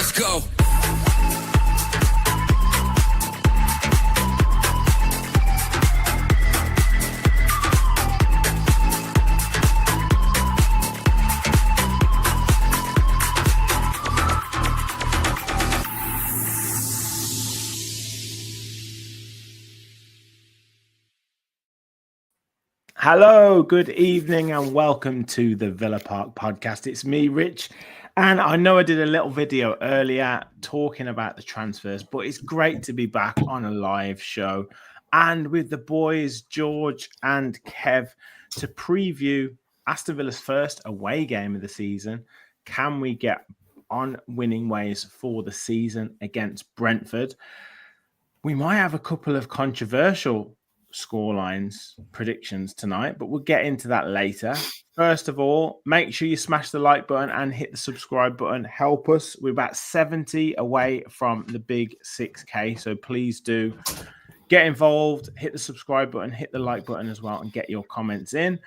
Let's go. Hello, good evening, and welcome to the Villa Park podcast. It's me, Rich, and I know I did a little video earlier talking about the transfers, but it's great to be back on a live show and with the boys, George and Kev, to preview Aston Villa's first away game of the season. Can we get on winning ways for the season against Brentford? We might have a couple of controversial scorelines predictions tonight, but we'll get into that later. First of all, make sure you smash the like button and hit the subscribe button. Help us. We're about 70 away from the big 6K, so please do get involved. Hit the subscribe button, hit the like button as well, and get your comments in.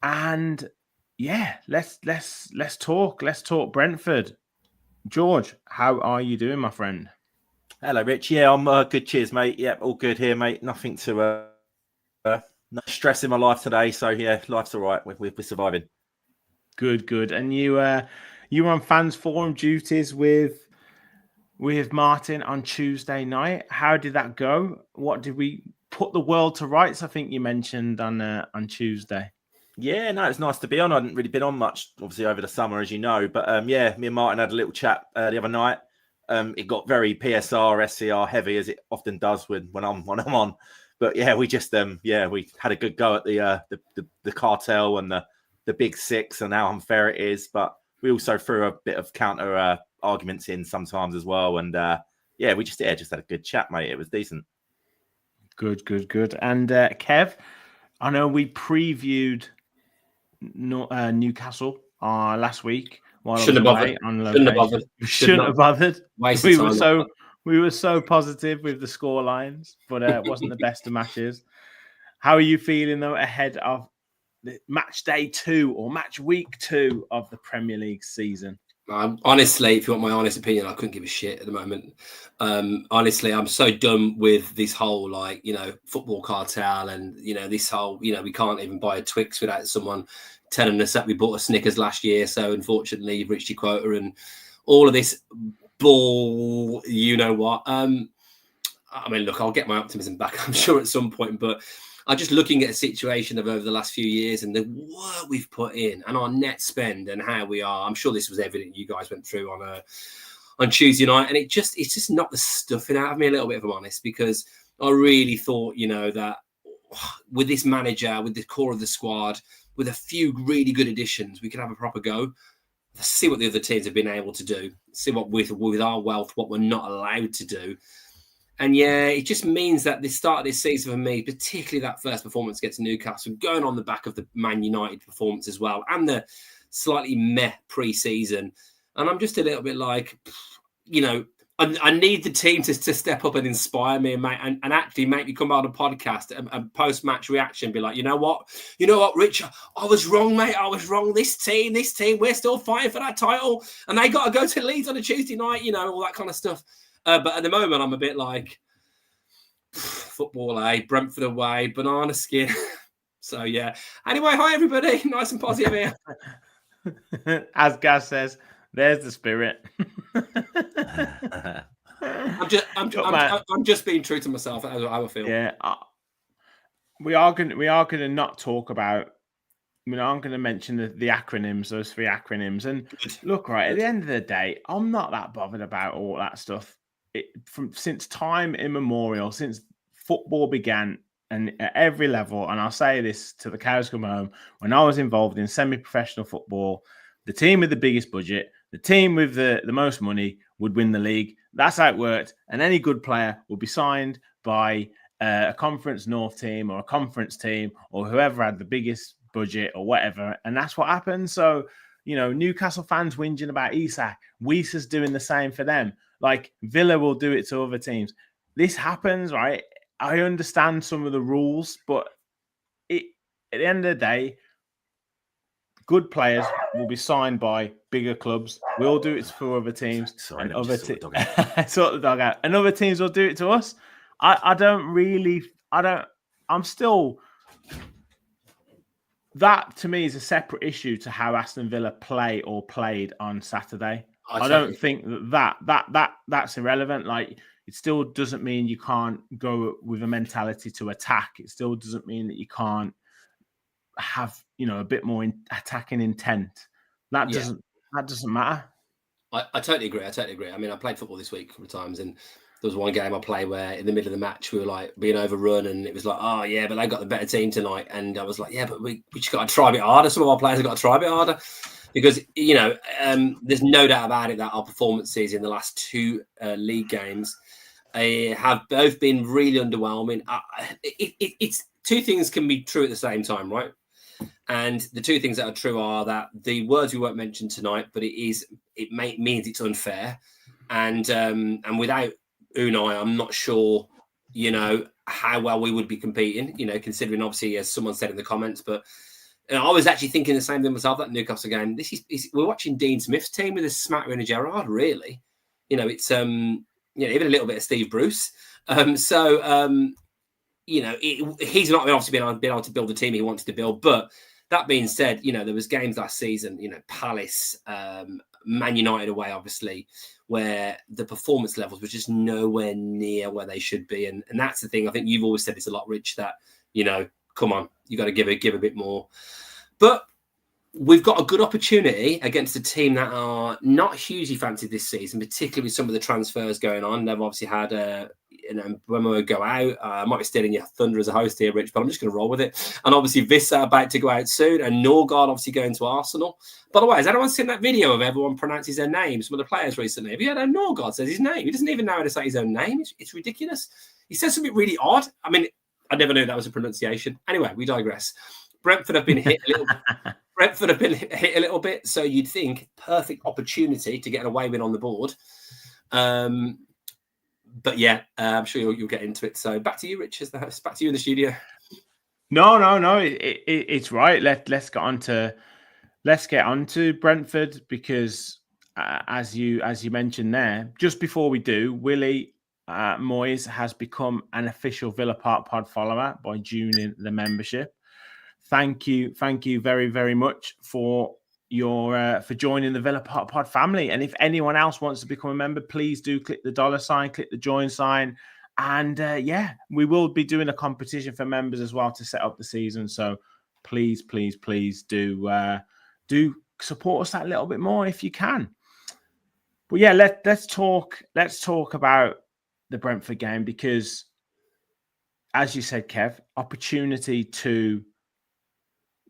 And yeah, let's talk. Let's talk Brentford. George, how are you doing, my friend? Hello, Rich. Yeah, I'm good. Cheers, mate. Yep, all good here, mate. Nothing to no stress in my life today. So yeah, life's all right. We're surviving. Good. And you were on fans forum duties with Martin on Tuesday night. How did that go? What did we put the world to rights? I think you mentioned on Tuesday. Yeah, no, it's nice to be on. I hadn't really been on much, obviously, over the summer, as you know. But yeah, me and Martin had a little chat the other night. It got very PSR, SCR heavy, as it often does when I'm on. But yeah, we just we had a good go at the cartel and the big six and how unfair it is. But we also threw a bit of counter arguments in sometimes as well. And yeah, we just had a good chat, mate. It was decent. Good. And Kev, I know we previewed Newcastle last week. Shouldn't have bothered. We were so positive with the score lines, but it wasn't the best of matches. How are you feeling though ahead of the match day 2 or match week 2 of the Premier League season? Honestly, if you want my honest opinion, I couldn't give a shit at the moment. Honestly, I'm so done with this whole football cartel and this whole we can't even buy a Twix without someone telling us that we bought a Snickers last year, so unfortunately you've reached your quota and all of this bull. You know what? I mean, look, I'll get my optimism back, I'm sure, at some point, but I'm just looking at a situation of over the last few years and the work we've put in and our net spend and how we are. I'm sure this was evident you guys went through on Tuesday night, and it's just knocked the stuffing out of me a little bit, if I'm honest, because I really thought, that with this manager, with the core of the squad, with a few really good additions, we could have a proper go. See what the other teams have been able to do. See what with our wealth, what we're not allowed to do. And yeah, it just means that the start of this season for me, particularly that first performance against Newcastle, going on the back of the Man United performance as well, and the slightly meh pre-season. And I'm just a little bit like, I need the team to step up and inspire me and actually make me come out on a podcast and post-match reaction, be like, you know what, Rich, I was wrong, mate. I was wrong. This team, we're still fighting for that title. And they got to go to Leeds on a Tuesday night, all that kind of stuff. But at the moment, I'm a bit like, football, Brentford away, banana skin. So, yeah. Anyway, hi, everybody. Nice and positive here. As Gaz says, there's the spirit. I'm just being true to myself. That's how I feel. Yeah, we are going to not talk about. I'm going to mention the acronyms, those 3 acronyms. And look, right at the end of the day, I'm not that bothered about all that stuff. Since time immemorial, since football began, and at every level, and I'll say this till the cows come home, when I was involved in semi-professional football, the team with the biggest budget, the team with the most money would win the league. That's how it worked. And any good player would be signed by a Conference North team or a conference team or whoever had the biggest budget or whatever. And that's what happened. So, Newcastle fans whinging about Isak. Weiser's doing the same for them. Like Villa will do it to other teams. This happens, right? I understand some of the rules, but at the end of the day, good players will be signed by bigger clubs. We'll do it for other teams, Sorry, and let me other just sort the dog out. sort the dog out, and other teams will do it to us. I'm still. That to me is a separate issue to how Aston Villa play or played on Saturday. I don't think that's irrelevant. Like, it still doesn't mean you can't go with a mentality to attack. It still doesn't mean that you can't have, a bit more attacking intent. That doesn't matter. I totally agree. I mean, I played football this week a couple of times, and there was one game I played where in the middle of the match we were like being overrun, and it was like, oh yeah, but they got the better team tonight. And I was like, yeah, but we just got to try a bit harder. Some of our players have got to try a bit harder, because there's no doubt about it that our performances in the last two league games have both been really underwhelming. It's two things can be true at the same time, right? And the two things that are true are that the words we won't mention tonight, but means it's unfair, and without Unai, I'm not sure, how well we would be competing, considering obviously, as someone said in the comments, but I was actually thinking the same thing myself, that Newcastle game. We're watching Dean Smith's team with a smattering of Gerrard, really. It's even a little bit of Steve Bruce. He's not obviously been able to build the team he wanted to build. But that being said, there was games last season, Palace, Man United away, obviously, where the performance levels were just nowhere near where they should be. And that's the thing. I think you've always said this a lot, Rich, that, come on, you got to give a bit more. But we've got a good opportunity against a team that are not hugely fancied this season, particularly with some of the transfers going on. They've obviously had when we go out, I might be stealing your thunder as a host here, Rich, but I'm just going to roll with it. And obviously, Vissa about to go out soon, and Norgard obviously going to Arsenal. By the way, has anyone seen that video of everyone pronounces their names? Some of the players recently. Have you heard how Norgard says his name? He doesn't even know how to say his own name. It's ridiculous. He says something really odd. I mean, I never knew that was a pronunciation. Anyway, we digress. Brentford have been hit a little bit. So you'd think perfect opportunity to get an away win on the board. But yeah, I'm sure you'll get into it. So back to you, Rich, as the host. Back to you in the studio. No. It's right. Let's get on to Brentford, because as you mentioned there, just before we do, Willie Moyes has become an official Villa Park Pod follower by joining the membership. Thank you very, very much for for joining the Villa Park Pod family. And if anyone else wants to become a member, please do click the $sign, click the join sign. And we will be doing a competition for members as well to set up the season. So please do support us that little bit more if you can. But yeah, let's talk about the Brentford game, because as you said, Kev, opportunity to.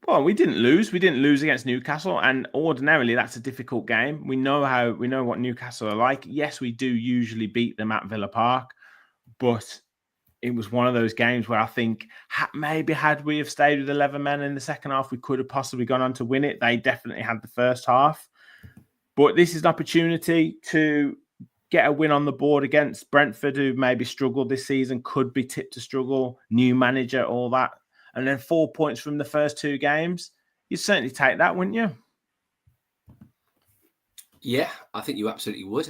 Well, we didn't lose. We didn't lose against Newcastle, and ordinarily that's a difficult game. We know what Newcastle are like. Yes, we do usually beat them at Villa Park, but it was one of those games where I think maybe had we have stayed with 11 men in the second half, we could have possibly gone on to win it. They definitely had the first half, but this is an opportunity to get a win on the board against Brentford, who maybe struggled this season, could be tipped to struggle, new manager, all that. And then 4 points from the first two games. You'd certainly take that, wouldn't you? Yeah, I think you absolutely would.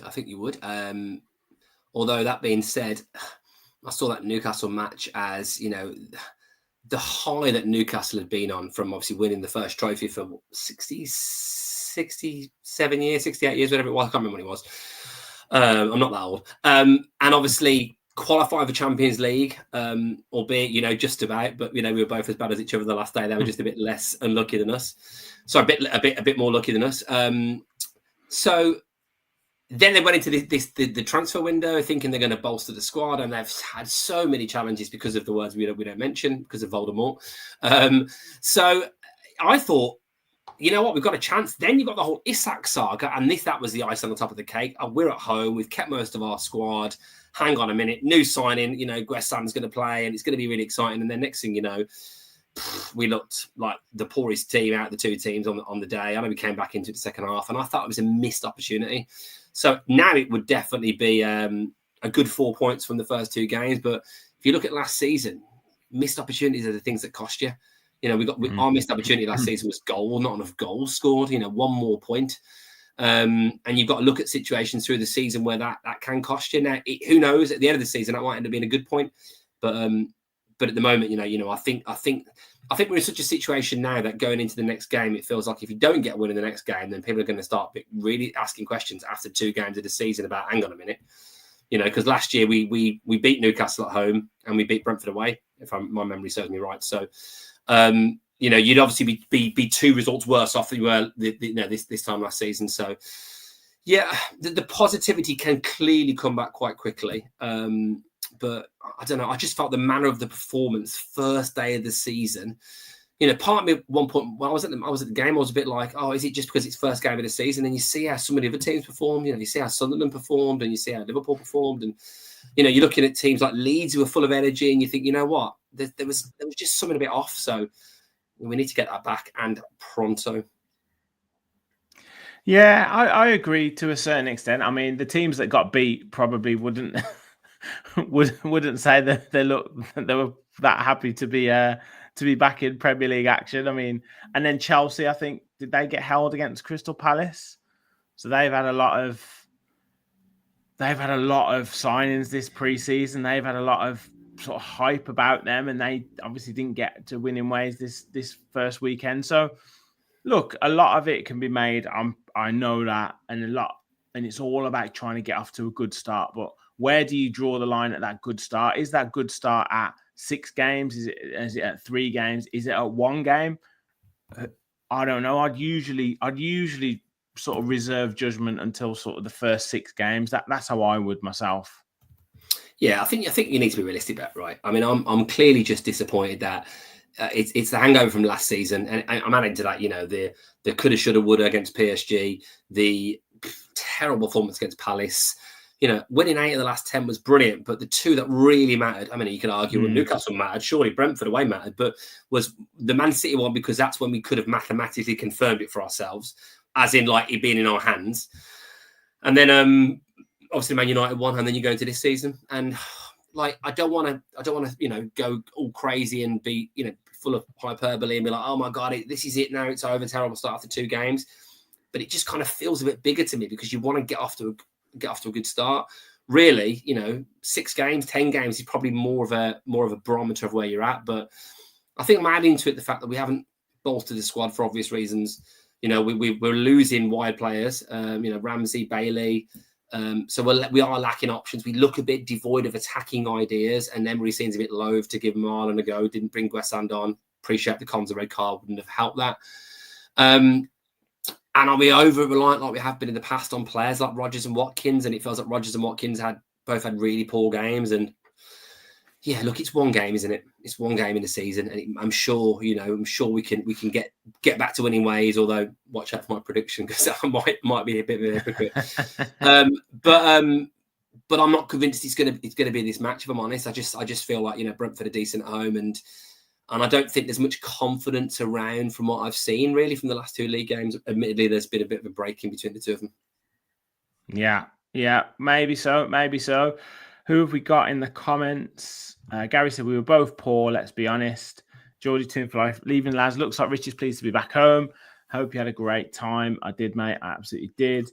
Although that being said, I saw that Newcastle match as, the high that Newcastle had been on from obviously winning the first trophy for 67 years, 68 years, whatever it was. I can't remember when it was. I'm not that old. And obviously qualifying for Champions League, albeit, just about, but, we were both as bad as each other the last day. They were just a bit less unlucky than us. So a bit more lucky than us. So then they went into the transfer window thinking they're going to bolster the squad, and they've had so many challenges because of the words we don't mention, because of Voldemort. So I thought, you know what, we've got a chance. Then you've got the whole Isak saga, and that was the ice on the top of the cake. We're at home. We've kept most of our squad. Hang on a minute. New signing, Guessan's going to play, and it's going to be really exciting. And then next thing you know, we looked like the poorest team out of the two teams on the day. I know we came back into the second half, and I thought it was a missed opportunity. So now it would definitely be a good 4 points from the first two games. But if you look at last season, missed opportunities are the things that cost you. You know, our missed opportunity last season was goal, not enough goals scored. You know, one more point. And you've got to look at situations through the season where that can cost you. Now, who knows? At the end of the season, that might end up being a good point. But at the moment, I think we're in such a situation now that going into the next game, it feels like if you don't get a win in the next game, then people are going to start really asking questions after 2 games of the season about, hang on a minute, because last year we beat Newcastle at home and we beat Brentford away, if my memory serves me right. So, you'd obviously be 2 results worse off than you were this time last season. So, yeah, the positivity can clearly come back quite quickly. But I don't know. I just felt the manner of the performance first day of the season. Part of me at one point, when I was at the game, I was a bit like, oh, is it just because it's first game of the season? And you see how some of the other teams performed. You see how Sunderland performed, and you see how Liverpool performed, and you're looking at teams like Leeds who are full of energy, and you think, you know what, there was just something a bit off. So we need to get that back, and pronto. Yeah, I agree to a certain extent. I mean, the teams that got beat probably wouldn't say that they were that happy to be back in Premier League action. I mean, and then Chelsea, I think, did they get held against Crystal Palace? So they've had a lot of signings this pre-season. They've had a lot of sort of hype about them, and they obviously didn't get to winning ways this first weekend. So look, a lot of it can be made. I know that, and it's all about trying to get off to a good start. But where do you draw the line at that good start? Is that good start at 6 games? Is it at 3 games? Is it at 1 game? I don't know. I'd usually sort of reserve judgment until sort of the first 6 games. That's how I would myself. Yeah, I think you need to be realistic about it, right? I mean, I'm clearly just disappointed that it's the hangover from last season, and I'm adding to that, the coulda, shoulda, woulda against PSG, the terrible performance against Palace. Winning 8 of the last 10 was brilliant, but the 2 that really mattered, I mean, you can argue when Newcastle mattered, surely Brentford away mattered, but was the Man City one, because that's when we could have mathematically confirmed it for ourselves, as in like it being in our hands. And then obviously Man United won, and then you go into this season, and like I don't want to go all crazy and be full of hyperbole and be like, oh my god, this is it now, it's over, terrible start after 2 games. But it just kind of feels a bit bigger to me, because you want to get off to a good start. Really, 6 games, 10 games is probably more of a barometer of where you're at. But I think I'm adding to it the fact that we haven't bolstered the squad for obvious reasons. We're losing wide players. Ramsey, Bailey. So we are lacking options. We look a bit devoid of attacking ideas, and Emery seems a bit loath to give Marlon a go. Didn't bring Guessand on. Appreciate the cons of red card wouldn't have helped that. And are we over-reliant like we have been in the past on players like Rodgers and Watkins? And it feels like Rodgers and Watkins both had really poor games. And yeah, look, it's 1 game, isn't it? It's 1 game in the season, and I'm sure we can get back to winning ways. Although, watch out for my prediction, because I might be a bit of a hypocrite. But I'm not convinced it's gonna be this match. If I'm honest, I just feel like Brentford are decent at home, and I don't think there's much confidence around from what I've seen really from the last 2 league games. Admittedly, there's been a bit of a break in between the 2 of them. Yeah, maybe so. Who have we got in the comments? Gary said we were both poor, let's be honest. Geordie Toon for Life, leaving lads. Looks like Rich is pleased to be back home. Hope you had a great time. I did, mate. I absolutely did.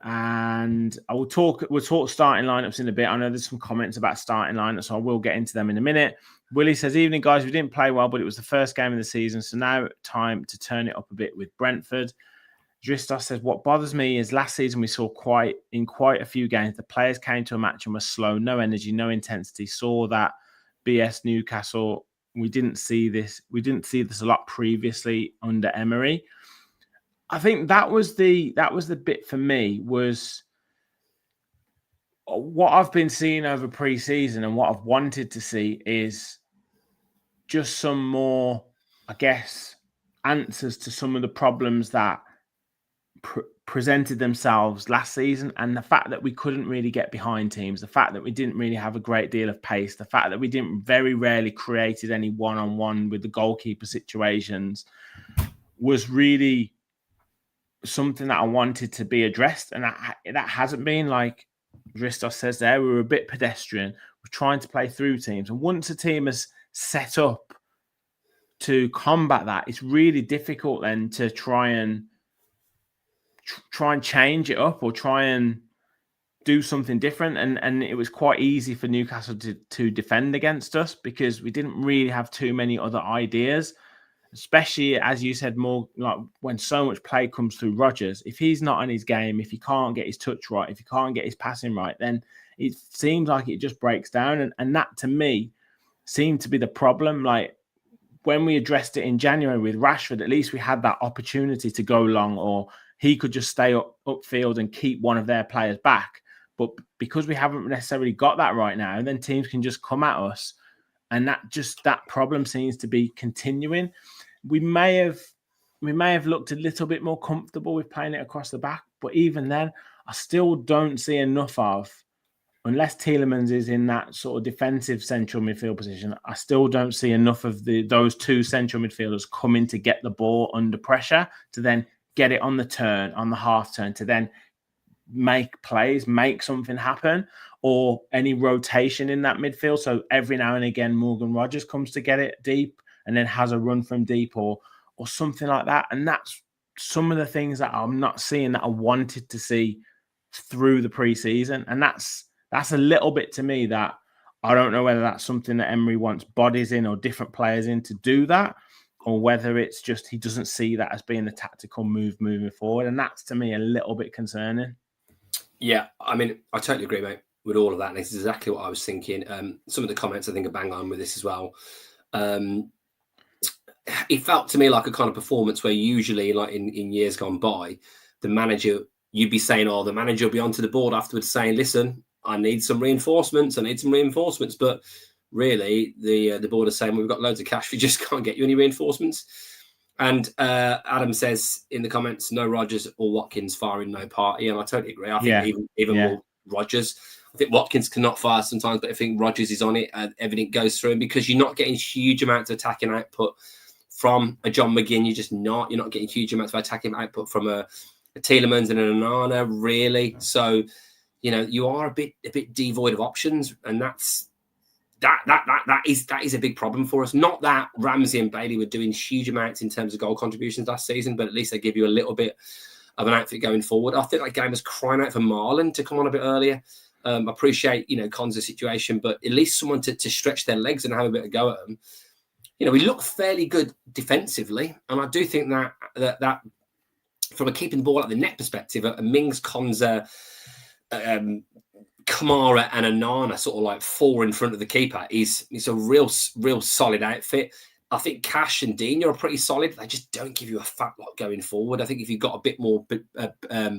And we'll talk starting lineups in a bit. I know there's some comments about starting lineups, so I will get into them in a minute. Willie says, evening, guys. We didn't play well, but it was the first game of the season, so now time to turn it up a bit with Brentford. Dristos says, what bothers me is last season we saw quite a few games, the players came to a match and were slow, no energy, no intensity. Saw that BS Newcastle. We didn't see this a lot previously under Emery. I think that was the bit for me, was what I've been seeing over pre-season, and what I've wanted to see is just some more, I guess, answers to some of the problems that presented themselves last season, and the fact that we couldn't really get behind teams, the fact that we didn't really have a great deal of pace, the fact that we didn't very rarely created any one-on-one with the goalkeeper situations, was really something that I wanted to be addressed, and that hasn't been. Like Dristos says there, we were a bit pedestrian. We're trying to play through teams, and once a team has set up to combat that, it's really difficult then to try and change it up or try and do something different. And it was quite easy for Newcastle to defend against us because we didn't really have too many other ideas, especially, as you said, more like when so much play comes through Rodgers. If he's not on his game, if he can't get his touch right, if he can't get his passing right, then it seems like it just breaks down. And that, to me, seemed to be the problem. Like, when we addressed it in January with Rashford, at least we had that opportunity to go long, or he could just stay upfield and keep one of their players back. But because we haven't necessarily got that right now, then teams can just come at us. And that problem seems to be continuing. We may have looked a little bit more comfortable with playing it across the back, but even then, I still don't see enough of, unless Tielemans is in that sort of defensive central midfield position, I still don't see enough of those two central midfielders coming to get the ball under pressure to then get it on the turn, on the half turn, to then make plays, make something happen, or any rotation in that midfield. So every now and again, Morgan Rodgers comes to get it deep and then has a run from deep or something like that. And that's some of the things that I'm not seeing that I wanted to see through the preseason. And that's a little bit, to me, that I don't know whether that's something that Emery wants bodies in or different players in to do that, or whether it's just he doesn't see that as being a tactical move moving forward. And that's, to me, a little bit concerning. Yeah, I mean, I totally agree, mate, with all of that. And this is exactly what I was thinking. Some of the comments, I think, are bang on with this as well. It felt to me like a kind of performance where usually, like in years gone by, the manager, you'd be saying, the manager will be onto the board afterwards saying, listen, I need some reinforcements. But really, the board is saying, we've got loads of cash. We just can't get you any reinforcements. And Adam says in the comments, no Rodgers or Watkins firing no party. And I totally agree. I think even more Rodgers. I think Watkins cannot fire sometimes, but I think Rodgers is on it and everything goes through him because you're not getting huge amounts of attacking output from a John McGinn. You're not getting huge amounts of attacking output from a Tielemans and an Onana, really. So, you are a bit devoid of options, and that is a big problem for us. Not that Ramsey and Bailey were doing huge amounts in terms of goal contributions last season, but at least they give you a little bit of an outfit going forward. I think that game was crying out for Marlon to come on a bit earlier. I appreciate, Con's situation, but at least someone to stretch their legs and have a bit of go at them. We look fairly good defensively, and I do think that from a keeping the ball at the net perspective, a Mings, Konza, Kamara and Onana sort of like 4 in front of the keeper is a real solid outfit. I think Cash and Dean are pretty solid. They just don't give you a fat lot going forward. I think if you've got a bit more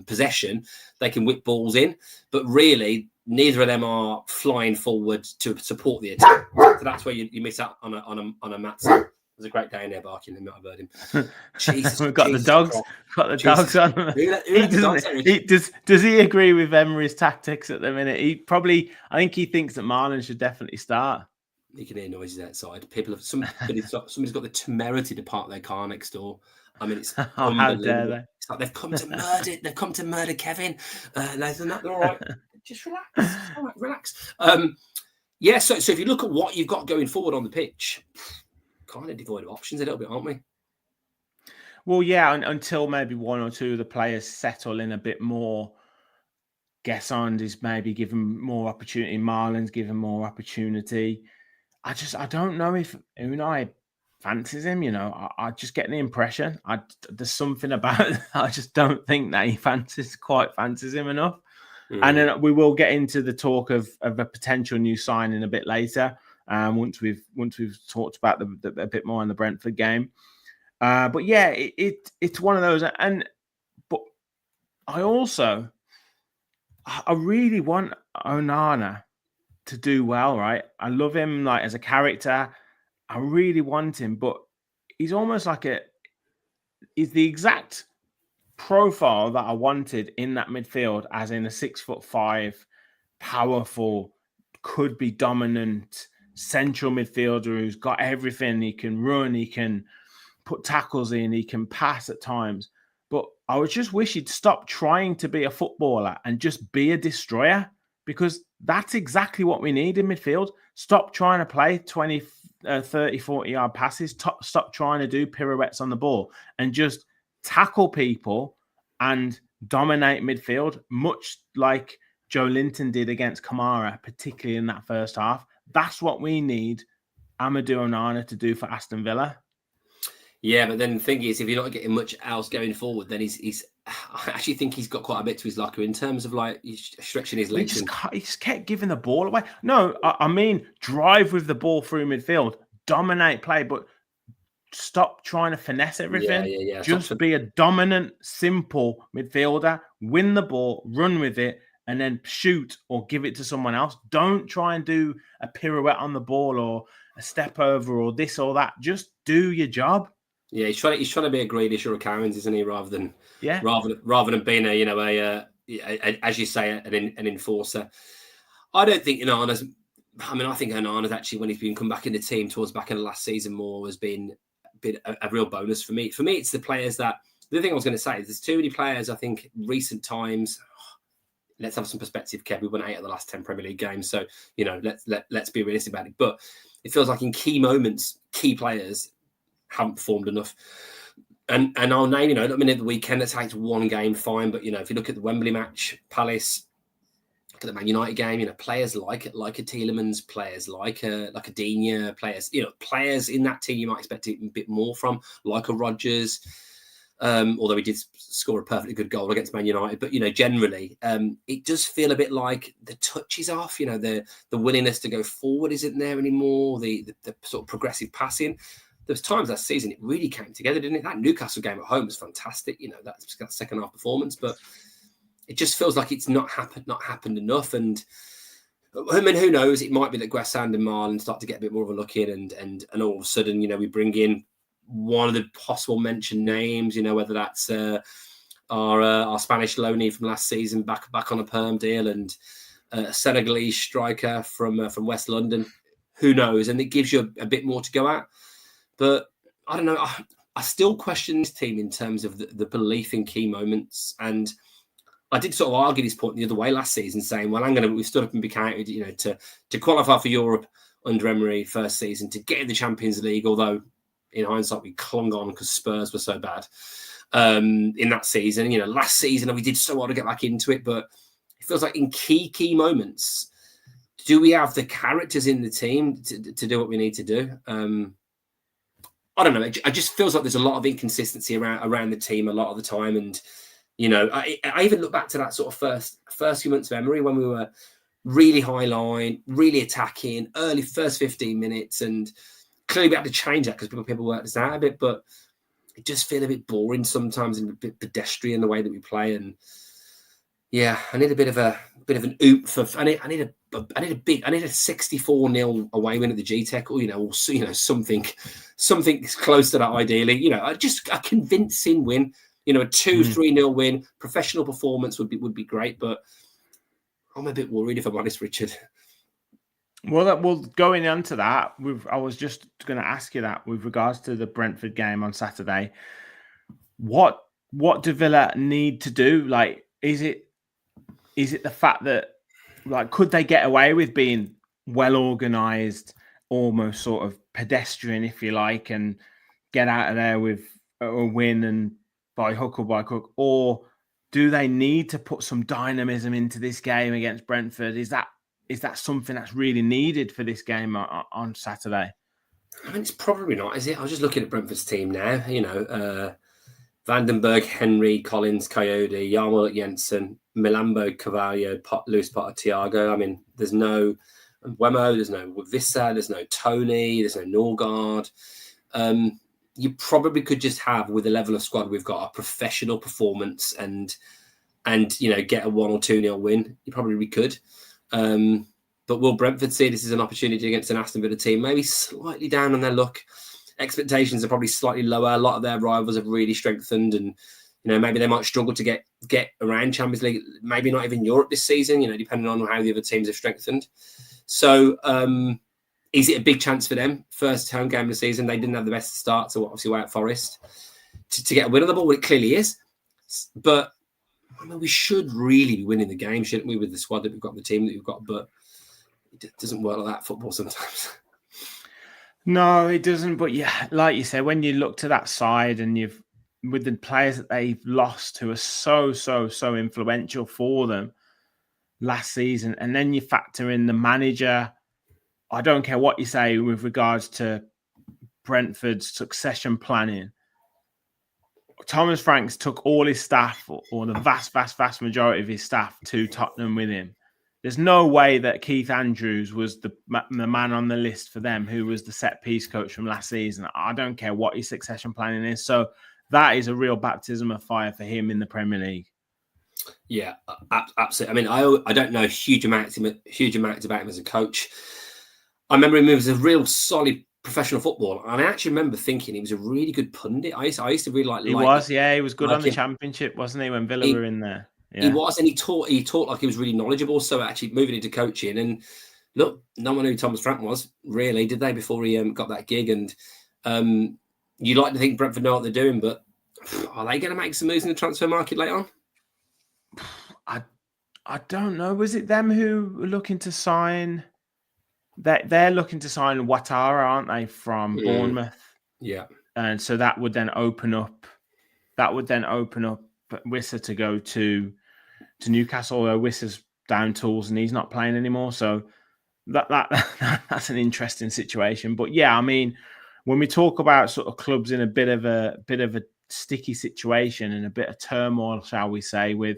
possession, they can whip balls in. But really, neither of them are flying forward to support the attack. So that's where you miss out on a Matt. It was a great day in there barking. They might have heard him. Jesus, We've got Jesus the dogs. Christ. Got the dogs on. Does he agree with Emery's tactics at the minute? I think he thinks that Marlon should definitely start. You can hear noises outside. Somebody's got the temerity to park their car next door. I mean, it's how dare they? It's like they've come to murder. They've come to murder Kevin. Nathan, they're all right. Just relax. All right, relax. So if you look at what you've got going forward on the pitch, kind of devoid of options a little bit, aren't we? Well, yeah, until maybe one or two of the players settle in a bit more. Guessond is maybe given more opportunity. Marlon's given more opportunity. I don't know if Unai fancies him. I just get the impression there's something about it. I just don't think that he quite fancies him enough. And then we will get into the talk of a potential new signing a bit later. Once we've talked about a bit more on the Brentford game, but yeah, it's one of those. But I really want Onana to do well, right? I love him as a character. I really want him, but he's almost he's the exact profile that I wanted in that midfield, as in a 6'5", powerful, could be dominant central midfielder who's got everything. He can run, he can put tackles in, he can pass at times. But I would just wish he'd stop trying to be a footballer and just be a destroyer, because That's exactly what we need in midfield. Stop trying to play 20, 30, 40-yard passes. Stop trying to do pirouettes on the ball and just tackle people and dominate midfield, much like Joe Linton did against Kamara, particularly in that first half. That's what we need Amadou Onana to do for Aston Villa. Yeah, but then the thing is, if you're not getting much else going forward, then he's I actually think he's got quite a bit to his locker in terms of like he's stretching his legs. He just kept giving the ball away. No, I mean, drive with the ball through midfield, dominate play, but stop trying to finesse everything. Yeah. Just be a dominant, simple midfielder, win the ball, run with it, and then shoot or give it to someone else. Don't try and do a pirouette on the ball or a step over or this or that. Just do your job. Yeah, he's trying to be a Grealish or a Cowens, isn't he? Rather than being a as you say, an enforcer. I don't think Onana's. I mean, I think Onana's actually, when he's been come back in the team towards back in the last season more, has been a real bonus for me. For me, it's the players that. The other thing I was going to say is there's too many players. I think recent times. Let's have some perspective, Kev. We won 8 of the last 10 Premier League games, so let's be realistic about it. But it feels like in key moments, key players haven't performed enough. And I'll name, I mean, at the weekend, let's take one game, fine. But, if you look at the Wembley match, Palace, look at the Man United game, players like a Tielemans, players like a Digne, players in that team you might expect a bit more from, like a Rodgers, although he did score a perfectly good goal against Man United. But, generally, it does feel a bit like the touch is off, the willingness to go forward isn't there anymore, the sort of progressive passing. There was times last season it really came together, didn't it? That Newcastle game at home was fantastic. That second half performance, but it just feels like it's not happened enough. And I mean, who knows? It might be that Guessand and Marlon start to get a bit more of a look in, and all of a sudden, we bring in one of the possible mentioned names. Whether that's our Spanish loanee from last season back on a perm deal, and a Senegalese striker from West London. Who knows? And it gives you a bit more to go at. But I don't know. I still question this team in terms of the belief in key moments. And I did sort of argue this point the other way last season, saying, well, we stood up and be counted, to qualify for Europe under Emery first season, to get in the Champions League, although in hindsight we clung on because Spurs were so bad in that season. Last season we did so well to get back into it, but it feels like in key moments, do we have the characters in the team to do what we need to do? I don't know. It just feels like there's a lot of inconsistency around the team a lot of the time. And, I even look back to that sort of first few months of Emery when we were really high line, really attacking, early first 15 minutes. And clearly we had to change that because people worked us out a bit. But it just feels a bit boring sometimes and a bit pedestrian the way that we play. And, yeah, I need a bit of an oomph of. I need a 64-0 away win at the GTEC, or something close to that ideally. Just a convincing win. A 2-3-0 win, professional performance would be great. But I'm a bit worried, if I'm honest, Richard. Well, going into that, I was just going to ask you that with regards to the Brentford game on Saturday. What do Villa need to do? Like, is it the fact that, like, could they get away with being well organised, almost sort of pedestrian, if you like, and get out of there with a win and by hook or by crook? Or do they need to put some dynamism into this game against Brentford? Is that something that's really needed for this game on Saturday? I mean, it's probably not, is it? I was just looking at Brentford's team now. Vandenberg, Henry, Collins, Coyote, Yarmouk, Jensen, Milambo, Carvalho, Luis Potter, Thiago. I mean, there's no Wemo, there's no Vissa, there's no Tony, there's no Norgard. You probably could just have, with the level of squad we've got, a professional performance and get a 1 or 2-0 win. You probably could. But will Brentford see this as an opportunity against an Aston Villa team, maybe slightly down on their luck? Expectations are probably slightly lower. A lot of their rivals have really strengthened, and maybe they might struggle to get around Champions League. Maybe not even Europe this season. Depending on how the other teams have strengthened. So, is it a big chance for them? First home game of the season, they didn't have the best start, so obviously way at Forest to get a win on the ball. Well, it clearly is, but I mean, we should really be winning the game, shouldn't we, with the squad that we've got, the team that we've got? But it doesn't work like that, football, sometimes. No, it doesn't. But yeah, like you said, when you look to that side and with the players that they've lost who are so influential for them last season, and then you factor in the manager, I don't care what you say with regards to Brentford's succession planning. Thomas Franks took all his staff, or the vast majority of his staff, to Tottenham with him. There's no way that Keith Andrews was the man on the list for them, who was the set piece coach from last season. I don't care what his succession planning is. So that is a real baptism of fire for him in the Premier League. Yeah, absolutely. I mean, I don't know huge amounts about him as a coach. I remember him as a real solid professional footballer, and I actually remember thinking he was a really good pundit. I used to really like. He was good on the Championship, wasn't he? When Villa were in there, he was, and he taught like he was really knowledgeable. So actually moving into coaching, and look, no one knew who Thomas Frank was really, did they? Before he got that gig, and you'd like to think Brentford know what they're doing, but are they going to make some moves in the transfer market later on? I don't know. Was it them who were looking to sign? They're looking to sign Ouattara, aren't they, from Bournemouth? Yeah. And so that would then open up Wissa to go to Newcastle, although Wissa's down tools and he's not playing anymore. So that's an interesting situation. But yeah, I mean, when we talk about sort of clubs in a bit of a sticky situation and a bit of turmoil, shall we say, with,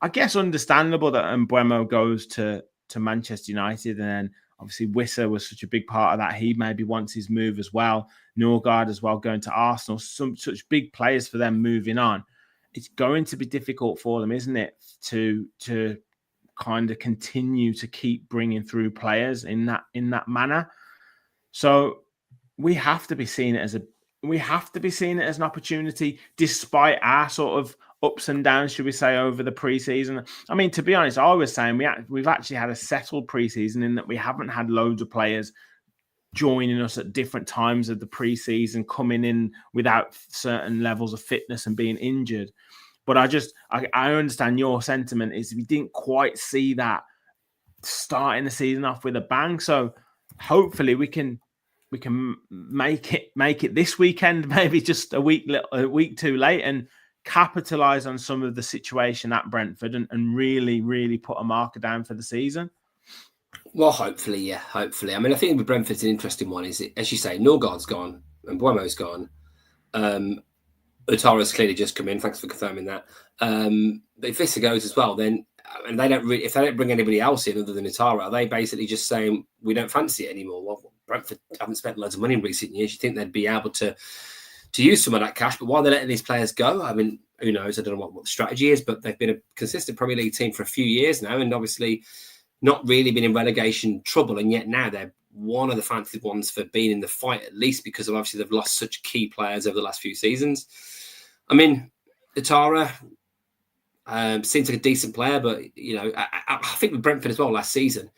I guess, understandable that Mbeumo goes to Manchester United, and then obviously Wissa was such a big part of that. He maybe wants his move as well. Norgard as well going to Arsenal. Some such big players for them moving on. It's going to be difficult for them, isn't it, to kind of continue to keep bringing through players in that manner. So we have to be seeing it as an opportunity, despite our sort of ups and downs, should we say, over the preseason. I mean, to be honest, I was saying we've actually had a settled preseason in that we haven't had loads of players joining us at different times of the preseason, coming in without certain levels of fitness and being injured. But I understand your sentiment is we didn't quite see that starting the season off with a bang. So hopefully we can make it this weekend, maybe just a week too late, and capitalize on some of the situation at Brentford and really put a marker down for the season. Well, hopefully. I mean, I think with Brentford's an interesting one. Is it, as you say, Norgard's gone and Mbeumo's gone. Ouattara's clearly just come in. Thanks for confirming that. But if Vissa goes as well, then and if they don't bring anybody else in other than Ouattara, are they basically just saying we don't fancy it anymore? Well, Brentford haven't spent loads of money in recent years. You think they'd be able to use some of that cash, but while they're letting these players go, I mean, who knows? I don't know what the strategy is, but they've been a consistent Premier League team for a few years now, and obviously not really been in relegation trouble, and yet now they're one of the fancied ones for being in the fight, at least because of obviously they've lost such key players over the last few seasons. I mean, Ouattara seems like a decent player, but I think with Brentford as well last season,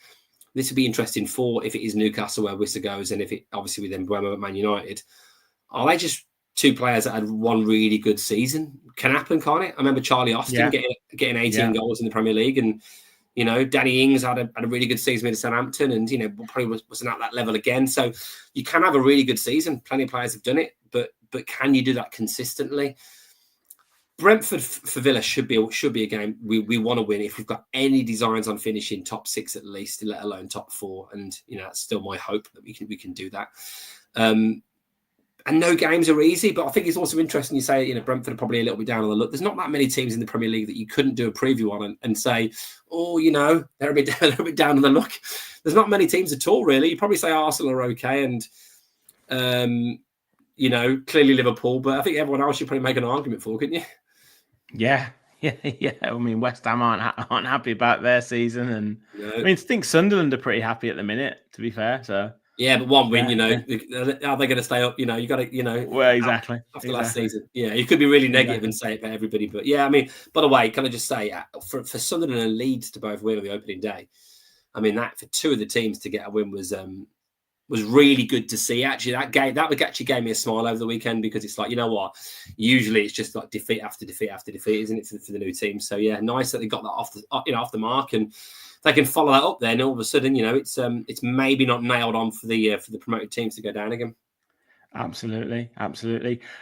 this would be interesting for if it is Newcastle where Wissa goes, and if it obviously with Mbeumo at Man United, are they just two players that had one really good season? Can happen, can't it? I remember Charlie Austin getting 18 goals in the Premier League, and Danny Ings had a really good season with Southampton, and probably wasn't at that level again. So you can have a really good season. Plenty of players have done it, but can you do that consistently? Brentford for Villa should be a game we want to win if we've got any designs on finishing top 6 at least, let alone top 4. And that's still my hope that we can do that. And no games are easy, but I think it's also interesting you say, Brentford are probably a little bit down on the luck. There's not that many teams in the Premier League that you couldn't do a preview on and say, they're a bit down on the luck. There's not many teams at all, really. You probably say Arsenal are okay and, clearly Liverpool, but I think everyone else you probably make an argument for, couldn't you? Yeah. I mean, West Ham aren't happy about their season, and no. I think Sunderland are pretty happy at the minute, to be fair. So yeah, but one win, are they going to stay up? You got to, well, exactly after last season. Yeah, you could be really negative and say it about everybody, but yeah, I mean, by the way, can I just say for Sunderland and Leeds to both win on the opening day, I mean that for two of the teams to get a win was was really good to see. Actually, that actually gave me a smile over the weekend, because it's like, you know what? Usually it's just like defeat after defeat after defeat, isn't it, for the new team? So yeah, nice that they got that off the mark, and they can follow that up. Then all of a sudden, it's maybe not nailed on for the promoted teams to go down again. Absolutely.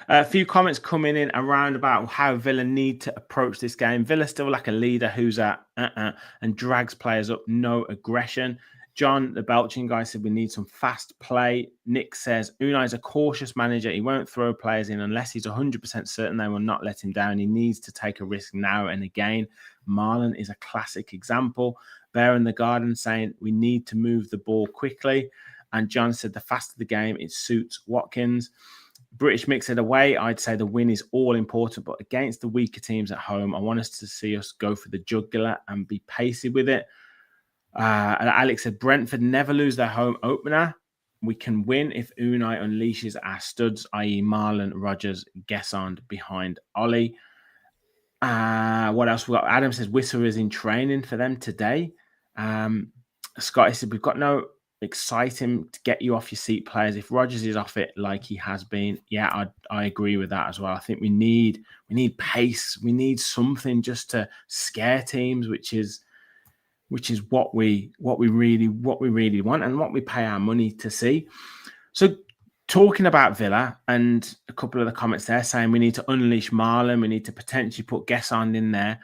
A few comments coming in around about how Villa need to approach this game. Villa still like a leader who's at and drags players up, no aggression. John, the Belching guy, said we need some fast play. Nick says Unai's a cautious manager. He won't throw players in unless he's 100% certain they will not let him down. He needs to take a risk now and again. Marlon is a classic example. Bear in the Garden saying we need to move the ball quickly. And John said the faster the game, it suits Watkins. British Mix said away, I'd say the win is all important, but against the weaker teams at home, I want us to see us go for the jugular and be pacey with it. And Alex said Brentford never lose their home opener. We can win if Unai unleashes our studs, i.e. Marlon, Rodgers, Gesson behind Ollie. What else we got? Adam says Whisper is in training for them today. Scotty said we've got no exciting to get you off your seat players. If Rodgers is off it like he has been, yeah, I agree with that as well. I think we need pace. We need something just to scare teams, which is what we really want and what we pay our money to see. So talking about Villa, and a couple of the comments there saying we need to unleash Marlon, we need to potentially put Gesson in there.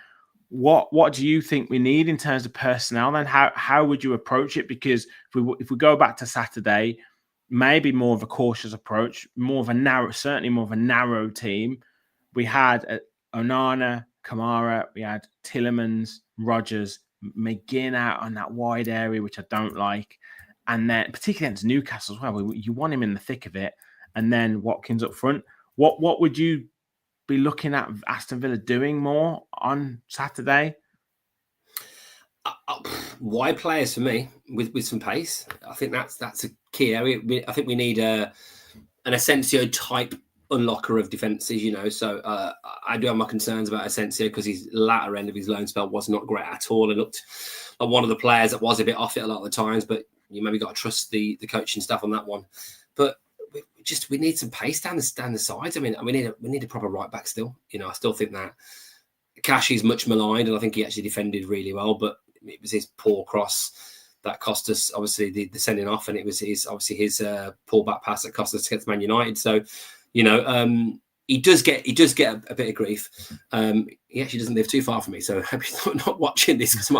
What do you think we need in terms of personnel then? How would you approach it? Because if we go back to Saturday, maybe more of a cautious approach, certainly more of a narrow team. We had Onana, Kamara, we had Tielemans, Rodgers, McGinn out on that wide area, which I don't like. And then particularly against Newcastle as well, you want him in the thick of it. And then Watkins up front. What would you be looking at Aston Villa doing more on Saturday? Wide players for me with some pace. I think that's a key area. I think we need an Asensio type unlocker of defences, So I do have my concerns about Asensio because his latter end of his loan spell was not great at all. It looked like one of the players that was a bit off it a lot of the times, but you maybe got to trust the coaching staff on that one. But we need some pace down the sides. I mean, we need a proper right back still. I still think that Cash is much maligned, and I think he actually defended really well. But it was his poor cross that cost us, obviously, the sending off, and it was his poor back pass that cost us against Man United. So, he does get a bit of grief. He actually doesn't live too far from me, so I hope he's not watching this because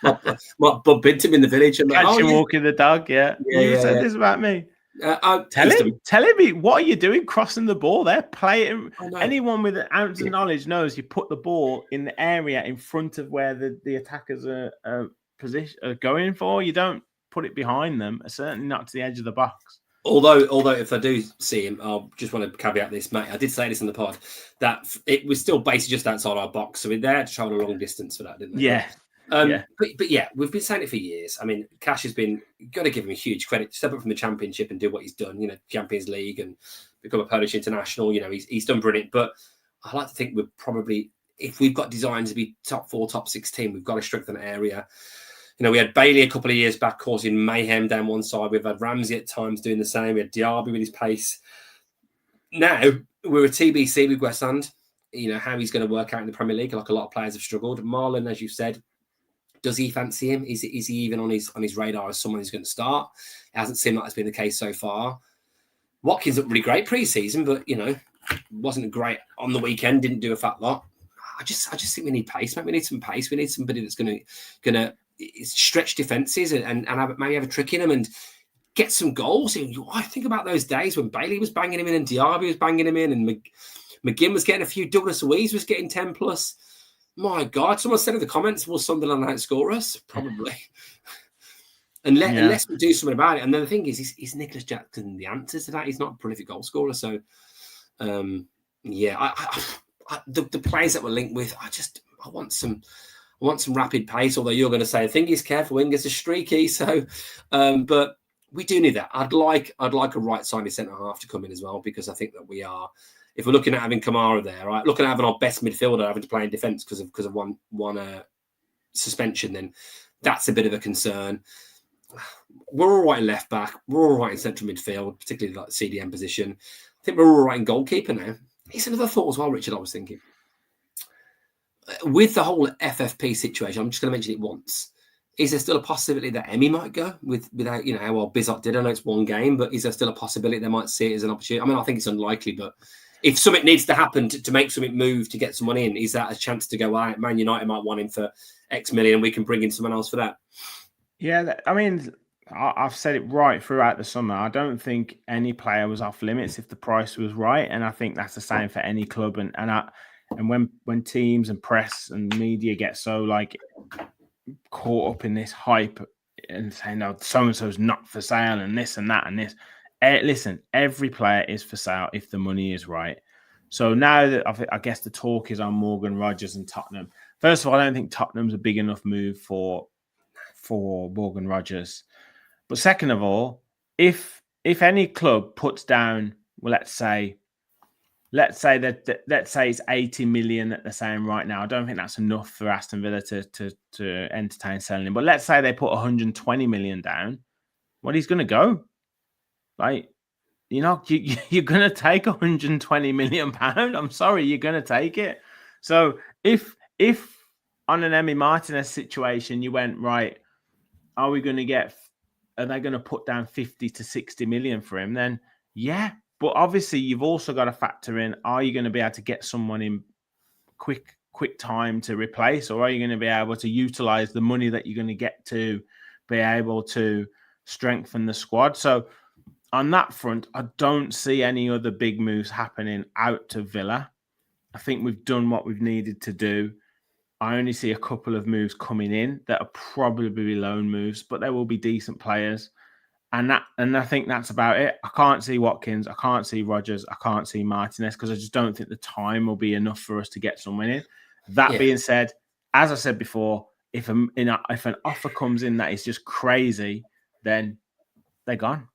I might bump into him in the village. And catch him walking the dog. Yeah, you said this about me. Tell him what are you doing crossing the ball there? Play it. Anyone with an ounce of knowledge knows you put the ball in the area in front of where the attackers are going for. You don't put it behind them, certainly not to the edge of the box. Although if I do see him, I'll just want to caveat this, mate. I did say this in the pod that it was still basically just outside our box, so they had to travel a long distance for that, didn't they? Yeah. But yeah, we've been saying it for years. I mean, Cash has been, got to give him a huge credit. Step up from the Championship and do what he's done, Champions League and become a Polish international. He's done brilliant. But I like to think we're probably, if we've got designs to be top 4, top 6 team, we've got to strengthen that area. We had Bailey a couple of years back causing mayhem down one side. We've had Ramsey at times doing the same. We had Diaby with his pace. Now we're a TBC with West Ham. How he's going to work out in the Premier League, like a lot of players have struggled. Marlon, as you said, does he fancy him? Is he even on his radar as someone who's going to start? It hasn't seemed like that's been the case so far. Watkins looked really great pre-season, but wasn't great on the weekend. Didn't do a fat lot. I just think we need pace, mate. We need some pace. We need somebody that's going to stretch defenses and maybe have a trick in them and get some goals. I think about those days when Bailey was banging him in and Diaby was banging him in and McGinn was getting a few. Douglas Luiz was getting 10 plus. My God, someone said in the comments, will Sunderland outscore us? Probably. Unless we do something about it. And then the thing is Nicholas Jackson the answer to that? He's not a prolific goal scorer. So, the players that we're linked with, I want some rapid pace. Although you're going to say, I think he's careful, Wingers are streaky. So, but we do need that. I'd like a right-sided centre half to come in as well, because I think that we are. If we're looking at having Kamara there, right, looking at having our best midfielder having to play in defence because of one suspension, then that's a bit of a concern. we're all right in left back. We're all right in central midfield, particularly like CDM position. I think we're all right in goalkeeper now. It's another thought as well, Richard. I was thinking with the whole FFP situation. I'm just going to mention it once. Is there still a possibility that Emmy might go without, you know, how well Bizot did? I know it's one game, but is there still a possibility they might see it as an opportunity? I mean, I think it's unlikely, but if something needs to happen to make something move to get someone in, is that a chance to go, out? Man United might want him for X million and we can bring in someone else for that? Yeah, I mean, I've said it right throughout the summer. I don't think any player was off limits if the price was right, and I think that's the same for any club. And when teams and press and media get so like caught up in this hype and saying, "No, so and so's not for sale," and this and that and this. Listen, every player is for sale if the money is right. So now that I guess the talk is on Morgan Rodgers and Tottenham. First of all, I don't think Tottenham's a big enough move for Morgan Rodgers. But second of all, if any club puts down, well, let's say it's 80 million that they're saying right now. I don't think that's enough for Aston Villa to entertain selling him. But let's say they put 120 million down. Well, he's going to go. Like, you know, you're going to take 120 million pound. I'm sorry, you're going to take it. So if on an Emi Martinez situation, you went, right, are they going to put down 50 to 60 million for him? Then yeah. But obviously, you've also got to factor in, are you going to be able to get someone in quick time to replace, or are you going to be able to utilize the money that you're going to get to be able to strengthen the squad? So on that front, I don't see any other big moves happening out to Villa. I think we've done what we've needed to do. I only see a couple of moves coming in that are probably loan moves, but there will be decent players. And I think that's about it. I can't see Watkins. I can't see Rodgers. I can't see Martinez because I just don't think the time will be enough for us to get someone in. That being said, as I said before, if an offer comes in that is just crazy, then they're gone.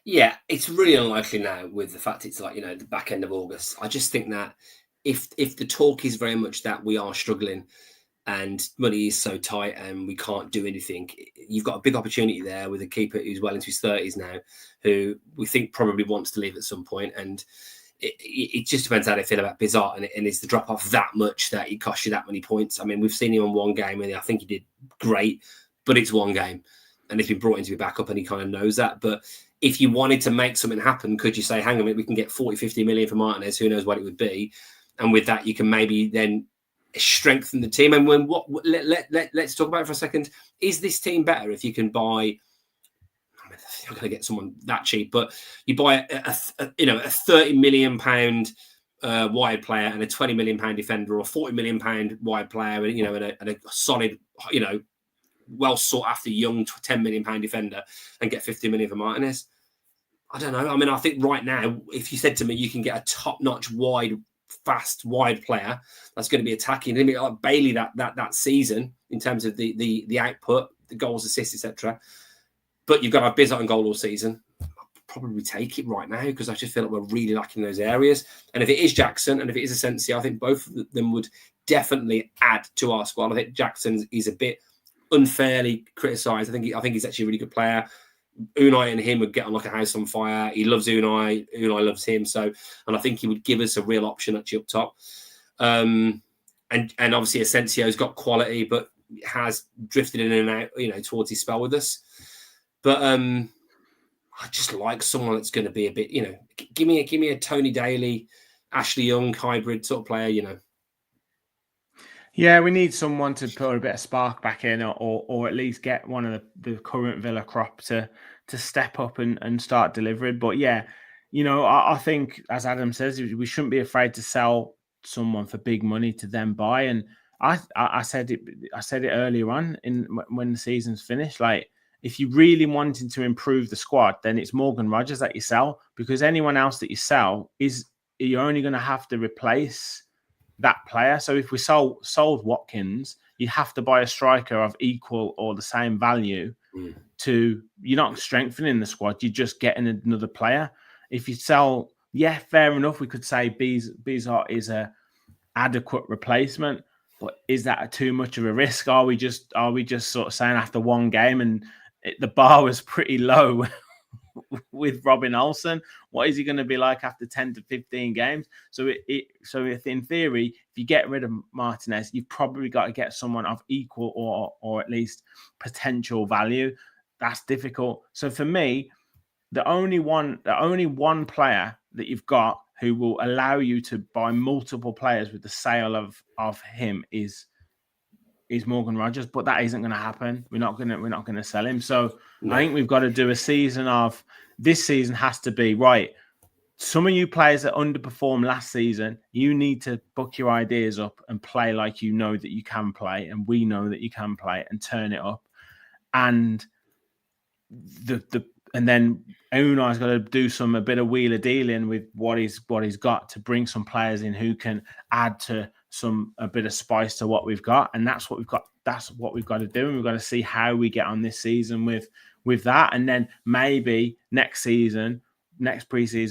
Yeah, it's really unlikely now with the fact it's like, you know, the back end of August. I just think that if the talk is very much that we are struggling and money is so tight and we can't do anything, you've got a big opportunity there with a keeper who's well into his 30s now, who we think probably wants to leave at some point. And it just depends how they feel about Bizot, and is the drop off that much that it costs you that many points? I mean, we've seen him on one game and I think he did great, but it's one game and he's been brought in to be back up and he kind of knows that. But if you wanted to make something happen, could you say, hang on a minute, we can get 40, 50 million for Martinez, who knows what it would be. And with that, you can maybe then strengthen the team. And let's talk about it for a second. Is this team better if you can buy? I'm not going to get someone that cheap, but you buy a 30 million pound wide player and a 20 million pound defender, or a 40 million pound wide player, and a solid, well sought after young 10 million pound defender, and get 50 million for Martinez. I don't know. I mean, I think right now, if you said to me, you can get a top notch fast wide player that's going to be attacking, going to be like Bailey that season in terms of the output, the goals, assists, etc. But you've got to have Bizot and goal all season. I'll probably take it right now because I just feel like we're really lacking those areas. And if it is Jackson and if it is Asensio, I think both of them would definitely add to our squad. I think Jackson is a bit unfairly criticised. I think he's actually a really good player. Unai and him would get on like a house on fire. He loves Unai. Unai loves him. So, and I think he would give us a real option actually up top. And obviously Asensio's got quality, but has drifted in and out, towards his spell with us. But I just like someone that's going to be a bit, give me a Tony Daly, Ashley Young hybrid sort of player, Yeah, we need someone to put a bit of spark back in, or at least get one of the current Villa crop to step up and start delivering. But yeah, I think, as Adam says, we shouldn't be afraid to sell someone for big money to then buy. And I said it earlier on when the season's finished. Like, if you really wanted to improve the squad, then it's Morgan Rodgers that you sell, because anyone else that you sell you're only going to have to replace that player. So if we sold Watkins, you have to buy a striker of equal or the same value. You're not strengthening the squad, you're just getting another player. If you sell, yeah, fair enough, we could say Bizot is a adequate replacement, but is that too much of a risk? Are we just sort of saying after one game and the bar was pretty low with Robin Olsen. What is he going to be like after 10 to 15 games? So if in theory, if you get rid of Martinez, you've probably got to get someone of equal or at least potential value. That's difficult. So for me, the only one player that you've got who will allow you to buy multiple players with the sale of him is Morgan Rogers, but that isn't going to happen. We're not going to sell him. So no. I think we've got to do a season of, this season has to be right. Some of you players that underperformed last season, you need to book your ideas up and play like you know that you can play, and we know that you can play, and turn it up. And and then Unai's got to do a bit of wheeler dealing with what he's got to bring some players in who can add to a bit of spice to what we've got, and that's what we've got. That's what we've got to do, and we've got to see how we get on this season with that, and then maybe next preseason,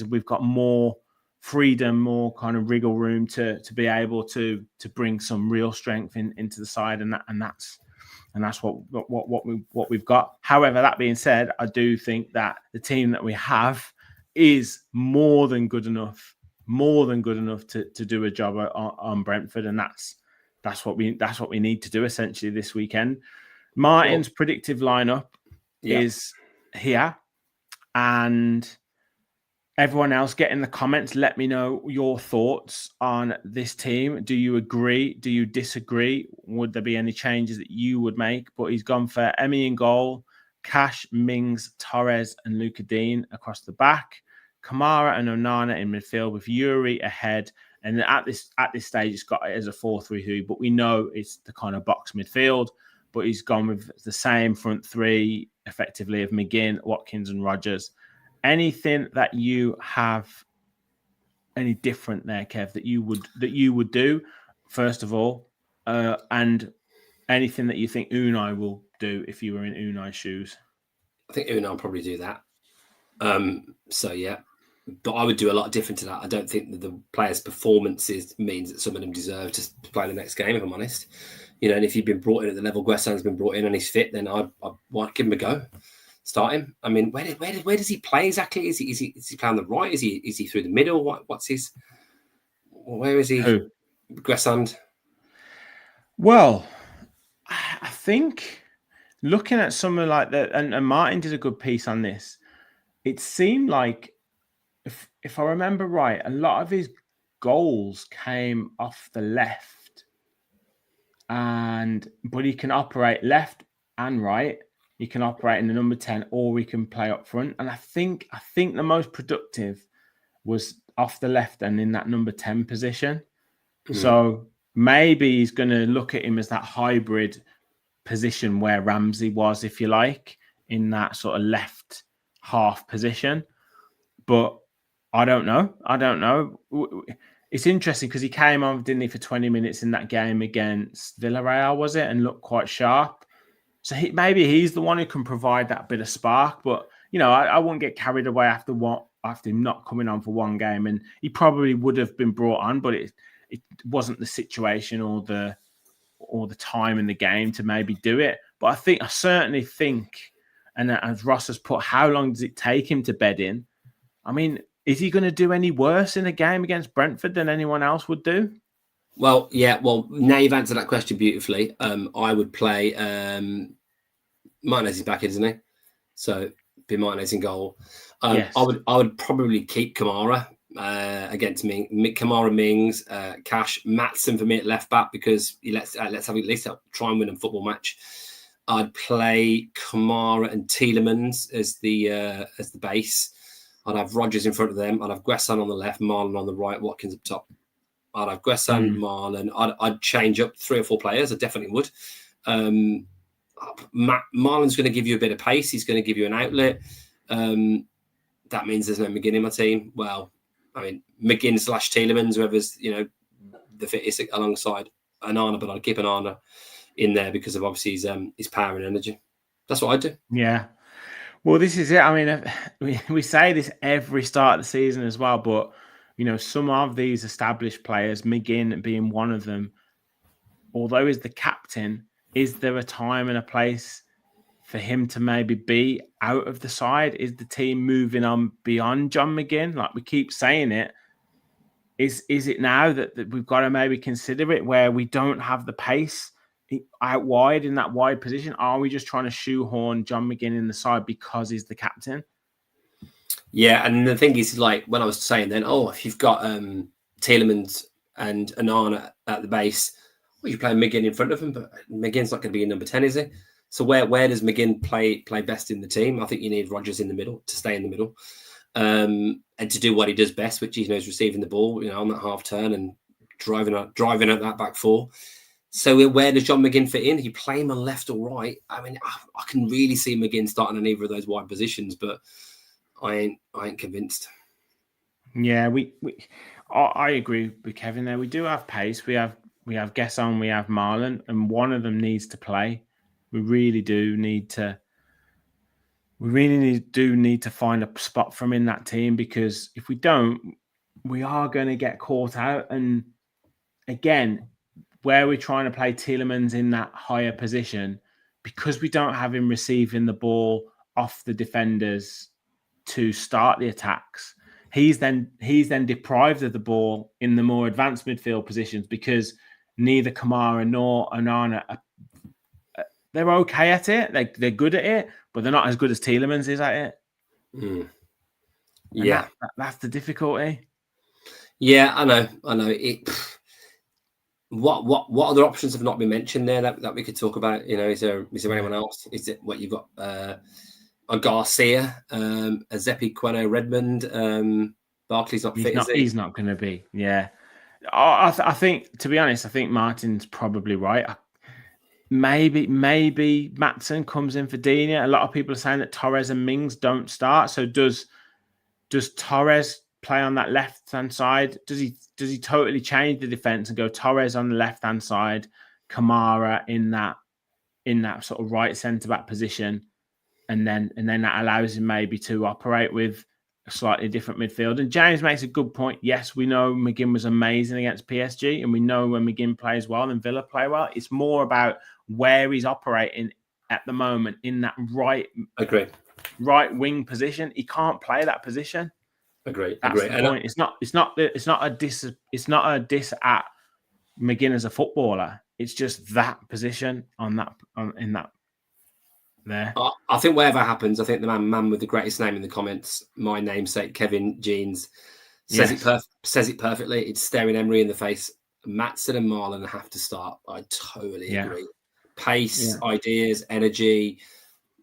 we've got more freedom, more kind of wriggle room to be able to bring some real strength into the side, and that's what we've got. However, that being said, I do think that the team that we have is more than good enough to do a job on Brentford, and that's what we need to do essentially this weekend. Martin's predictive lineup is here, and everyone else, get in the comments. Let me know your thoughts on this team. Do you agree? Do you disagree? Would there be any changes that you would make? But he's gone for Emi in goal, Cash, Mings, Torres, and Luka Dean across the back. Kamara and Onana in midfield with Yuri ahead. And at this stage, it's got it as a 4-3-3, but we know it's the kind of box midfield. But he's gone with the same front three, effectively, of McGinn, Watkins, and Rogers. Anything that you have any different there, Kev, that you would do, first of all, and anything that you think Unai will do if you were in Unai's shoes? I think Unai will probably do that. So yeah, but I would do a lot different to that. I don't think that the players' performances means that some of them deserve to play the next game, if I'm honest. You know, and if you've been brought in at the level Guessan's been brought in and he's fit, then I'd give him a go. Start him. I mean, where does he play exactly? Is he play on the right? Is he through the middle? What's his? Where is he? Who? Guessand. Well, I think looking at someone like that, and Martin did a good piece on this. It seemed like, if I remember right, a lot of his goals came off the left, but he can operate left and right. He can operate in the number 10, or he can play up front. And I think the most productive was off the left and in that number 10 position. Mm. So maybe he's going to look at him as that hybrid position where Ramsey was, if you like, in that sort of left half position. But I don't know. It's interesting because he came on, didn't he, for 20 minutes in that game against Villarreal, was it? And looked quite sharp. So maybe he's the one who can provide that bit of spark. But, you know, I wouldn't get carried away after him not coming on for one game. And he probably would have been brought on, but it wasn't the situation or the time in the game to maybe do it. But I certainly think, and as Ross has put, how long does it take him to bed in? I mean, is he going to do any worse in a game against Brentford than anyone else would do? Well, yeah. Well, now you've answered that question beautifully. I would play Martinez is back, isn't he? So be Martinez in goal. Yes. I would probably keep Kamara against Kamara, Mings, Cash, Maatsen for me at left back, because let's have at least try and win a football match. I'd play Kamara and Tielemans as the base. I'd have Rogers in front of them. I'd have Guessan on the left, Marlon on the right, Watkins up top. I'd have Guessan, Marlon. I'd change up 3 or 4 players. I definitely would. Marlon's going to give you a bit of pace. He's going to give you an outlet. That means there's no McGinn in my team. Well, I mean, McGinn / Tielemans, whoever's, you know, the fittest alongside Onana, but I'd keep Onana in there because of obviously his power and energy. That's what I'd do. Yeah. Well, this is it. I mean, we say this every start of the season as well, but, you know, some of these established players, McGinn being one of them, although he's the captain, is there a time and a place for him to maybe be out of the side? Is the team moving on beyond John McGinn? Like we keep saying it. Is it now that we've got to maybe consider it where we don't have the pace out wide in that wide position? Are we just trying to shoehorn John McGinn in the side because he's the captain? Yeah, and the thing is, like when I was saying then, if you've got Tielemans and Onana at the base, well, you're playing McGinn in front of him, but McGinn's not going to be in number 10, is he? So where does McGinn play best in the team? I think you need Rodgers in the middle to stay in the middle. And to do what he does best, which is receiving the ball, on that half turn and driving at that back four. So where does John McGinn fit in? You play him on left or right. I mean, I can really see McGinn starting in either of those wide positions, but I ain't convinced. Yeah, I agree with Kevin there. We do have pace. We have Gesson, we have Marlon, and one of them needs to play. We really do need to. We really do need to find a spot from in that team, because if we don't, we are going to get caught out. And again, where we're trying to play Tielemans in that higher position, because we don't have him receiving the ball off the defenders to start the attacks, he's then deprived of the ball in the more advanced midfield positions, because neither Kamara nor Onana they're okay at it. They're good at it, but they're not as good as Tielemans is at it. Yeah, that's the difficulty. Yeah, I know. It. What other options have not been mentioned there that we could talk about? Is there anyone else? Is it what you've got? A Garcia, a Zeppi, Queno, Redmond. Barkley's not fit. He's not going to be. Yeah, I think, to be honest, I think Martin's probably right. Maybe Maatsen comes in for Dina. A lot of people are saying that Torres and Mings don't start. So does Torres play on that left-hand side? Does he totally change the defense and go Torres on the left-hand side, Kamara in that sort of right centre-back position, and then that allows him maybe to operate with a slightly different midfield? And James makes a good point. Yes, we know McGinn was amazing against PSG, and we know when McGinn plays well and Villa play well. It's more about where he's operating at the moment in that right wing position. He can't play that position. Agree. That's the point. It's not a diss at McGinn as a footballer. It's just that position in that there. I think whatever happens, I think the man with the greatest name in the comments, my namesake Kevin Jeans, says it perfectly. It's staring Emery in the face. Maatsen and Marlon have to start. I totally agree. Pace, ideas, energy.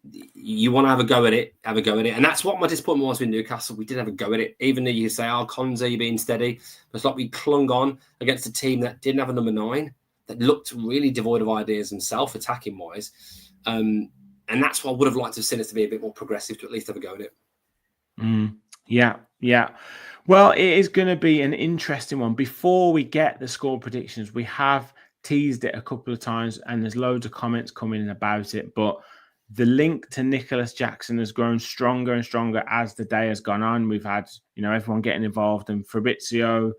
You want to have a go at it, and that's what my disappointment was with Newcastle. We did have a go at it, even though you say, Konza, you're being steady. It's like we clung on against a team that didn't have a number 9, that looked really devoid of ideas themselves, attacking wise. And that's why I would have liked to have seen us to be a bit more progressive, to at least have a go at it. Yeah. Well, it is going to be an interesting one. Before we get the score predictions, we have teased it a couple of times, and there's loads of comments coming in about it, but the link to Nicholas Jackson has grown stronger and stronger as the day has gone on. We've had, everyone getting involved, and Fabrizio,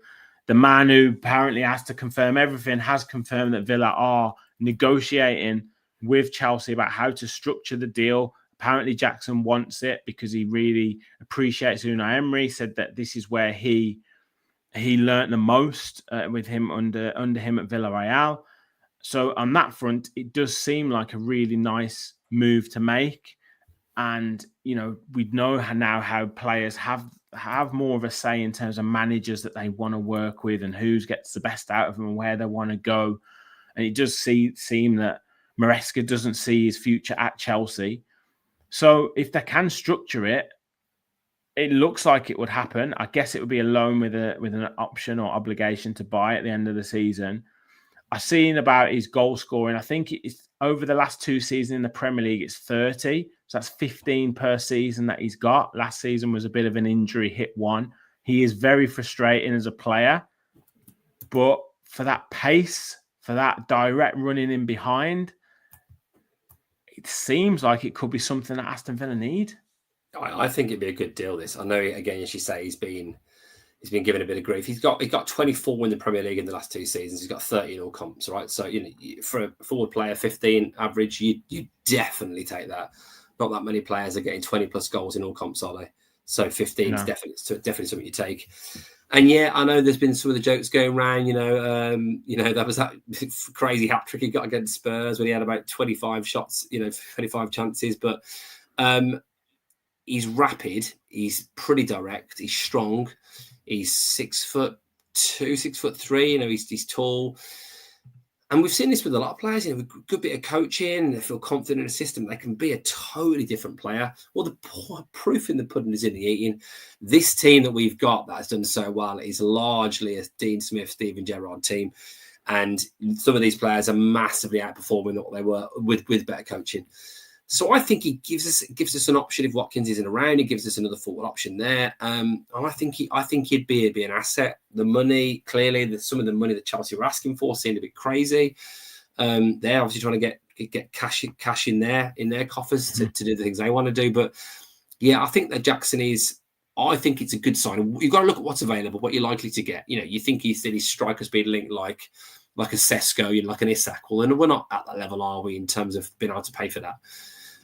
the man who apparently has to confirm everything, has confirmed that Villa are negotiating with Chelsea about how to structure the deal. Apparently Jackson wants it because he really appreciates Unai Emery, said that this is where he learnt the most with him under him at Villarreal. So on that front, it does seem like a really nice move to make. And, we know now how players have more of a say in terms of managers that they want to work with and who gets the best out of them and where they want to go. And it does seem that Maresca doesn't see his future at Chelsea. So if they can structure it, it looks like it would happen. I guess it would be a loan with an option or obligation to buy at the end of the season. I've seen about his goal scoring. I think it's over the last 2 seasons in the Premier League, it's 30. So that's 15 per season that he's got. Last season was a bit of an injury, hit one. He is very frustrating as a player. But for that pace, for that direct running in behind, it seems like it could be something that Aston Villa need. I think it'd be a good deal, this. I know, again, as you say, he's been he's been given a bit of grief. He's got 24 in the Premier League in the last 2 seasons. He's got 30 in all comps, right? So, for a forward player, 15 average, you definitely take that. Not that many players are getting 20 plus goals in all comps, are they? So 15 is definitely something you take. And yeah, I know there's been some of the jokes going around. That was that crazy hat trick he got against Spurs when he had about 25 shots, 25 chances. But he's rapid. He's pretty direct. He's strong. He's 6'2", 6'3". He's tall. And we've seen this with a lot of players. With a good bit of coaching, they feel confident in a system. They can be a totally different player. Well, the proof in the pudding is in the eating. This team that we've got that has done so well is largely a Dean Smith, Steven Gerrard team. And some of these players are massively outperforming what they were with better coaching. So I think he gives us an option if Watkins isn't around. He gives us another forward option there. And I think he'd be an asset. The money, clearly, some of the money that Chelsea were asking for seemed a bit crazy. They're obviously trying to get cash in their coffers to do the things they want to do. But yeah, I think that Jackson is. I think it's a good sign. You've got to look at what's available, what you're likely to get. You think his striker speed linked like a Sesko, like an Isak. Well, and we're not at that level, are we, in terms of being able to pay for that?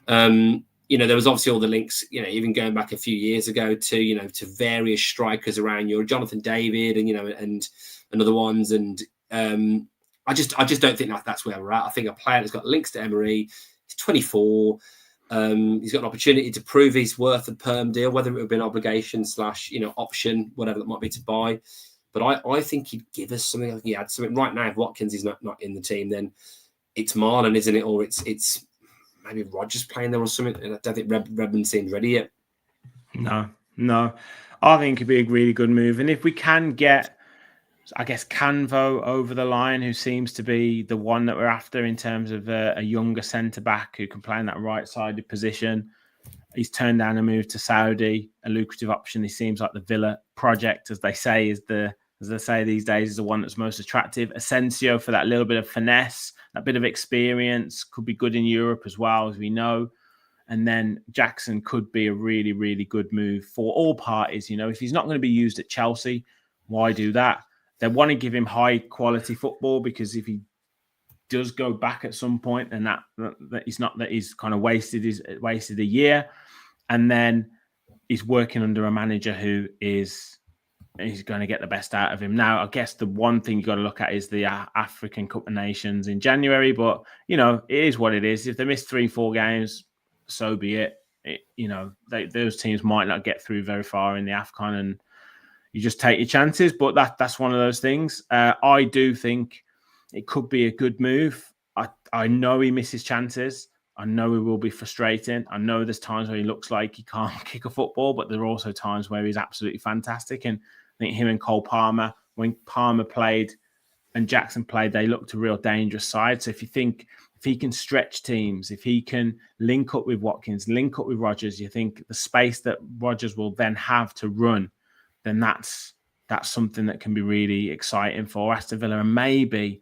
There was obviously all the links, even going back a few years ago to various strikers around your Jonathan David and other ones. And I just don't think that's where we're at. I think a player that's got links to Emery, he's 24. He's got an opportunity to prove his worth of perm deal, whether it would be an obligation / option, whatever that might be to buy. But I think he'd give us something. I think he had something right now. If Watkins is not in the team, then it's Marlon, isn't it? Or it's maybe Rodgers playing there or something. And I don't think Redmond seems ready yet. No. I think it'd be a really good move. And if we can get, I guess, Canvo over the line, who seems to be the one that we're after in terms of a younger centre-back who can play in that right-sided position. He's turned down a move to Saudi, a lucrative option. He seems like the Villa project, as they say these days, is the one that's most attractive. Asensio for that little bit of finesse, that bit of experience, could be good in Europe as well, as we know. And then Jackson could be a really, really good move for all parties. If he's not going to be used at Chelsea, why do that? They want to give him high quality football, because if he does go back at some point, then that he's kind of wasted a year, and then he's working under a manager who is going to get the best out of him. Now, I guess the one thing you got to look at is the African Cup of Nations in January, but it is what it is. If they miss 3-4 games, so be it. Those teams might not get through very far in the AFCON, and you just take your chances. But that's one of those things. I do think it could be a good move. I know he misses chances. I know it will be frustrating. I know there's times where he looks like he can't kick a football, but there are also times where he's absolutely fantastic. And I think him and Cole Palmer, when Palmer played and Jackson played, they looked a real dangerous side. So if he can stretch teams, if he can link up with Watkins, link up with Rodgers, you think the space that Rodgers will then have to run, then that's something that can be really exciting for Aston Villa. And maybe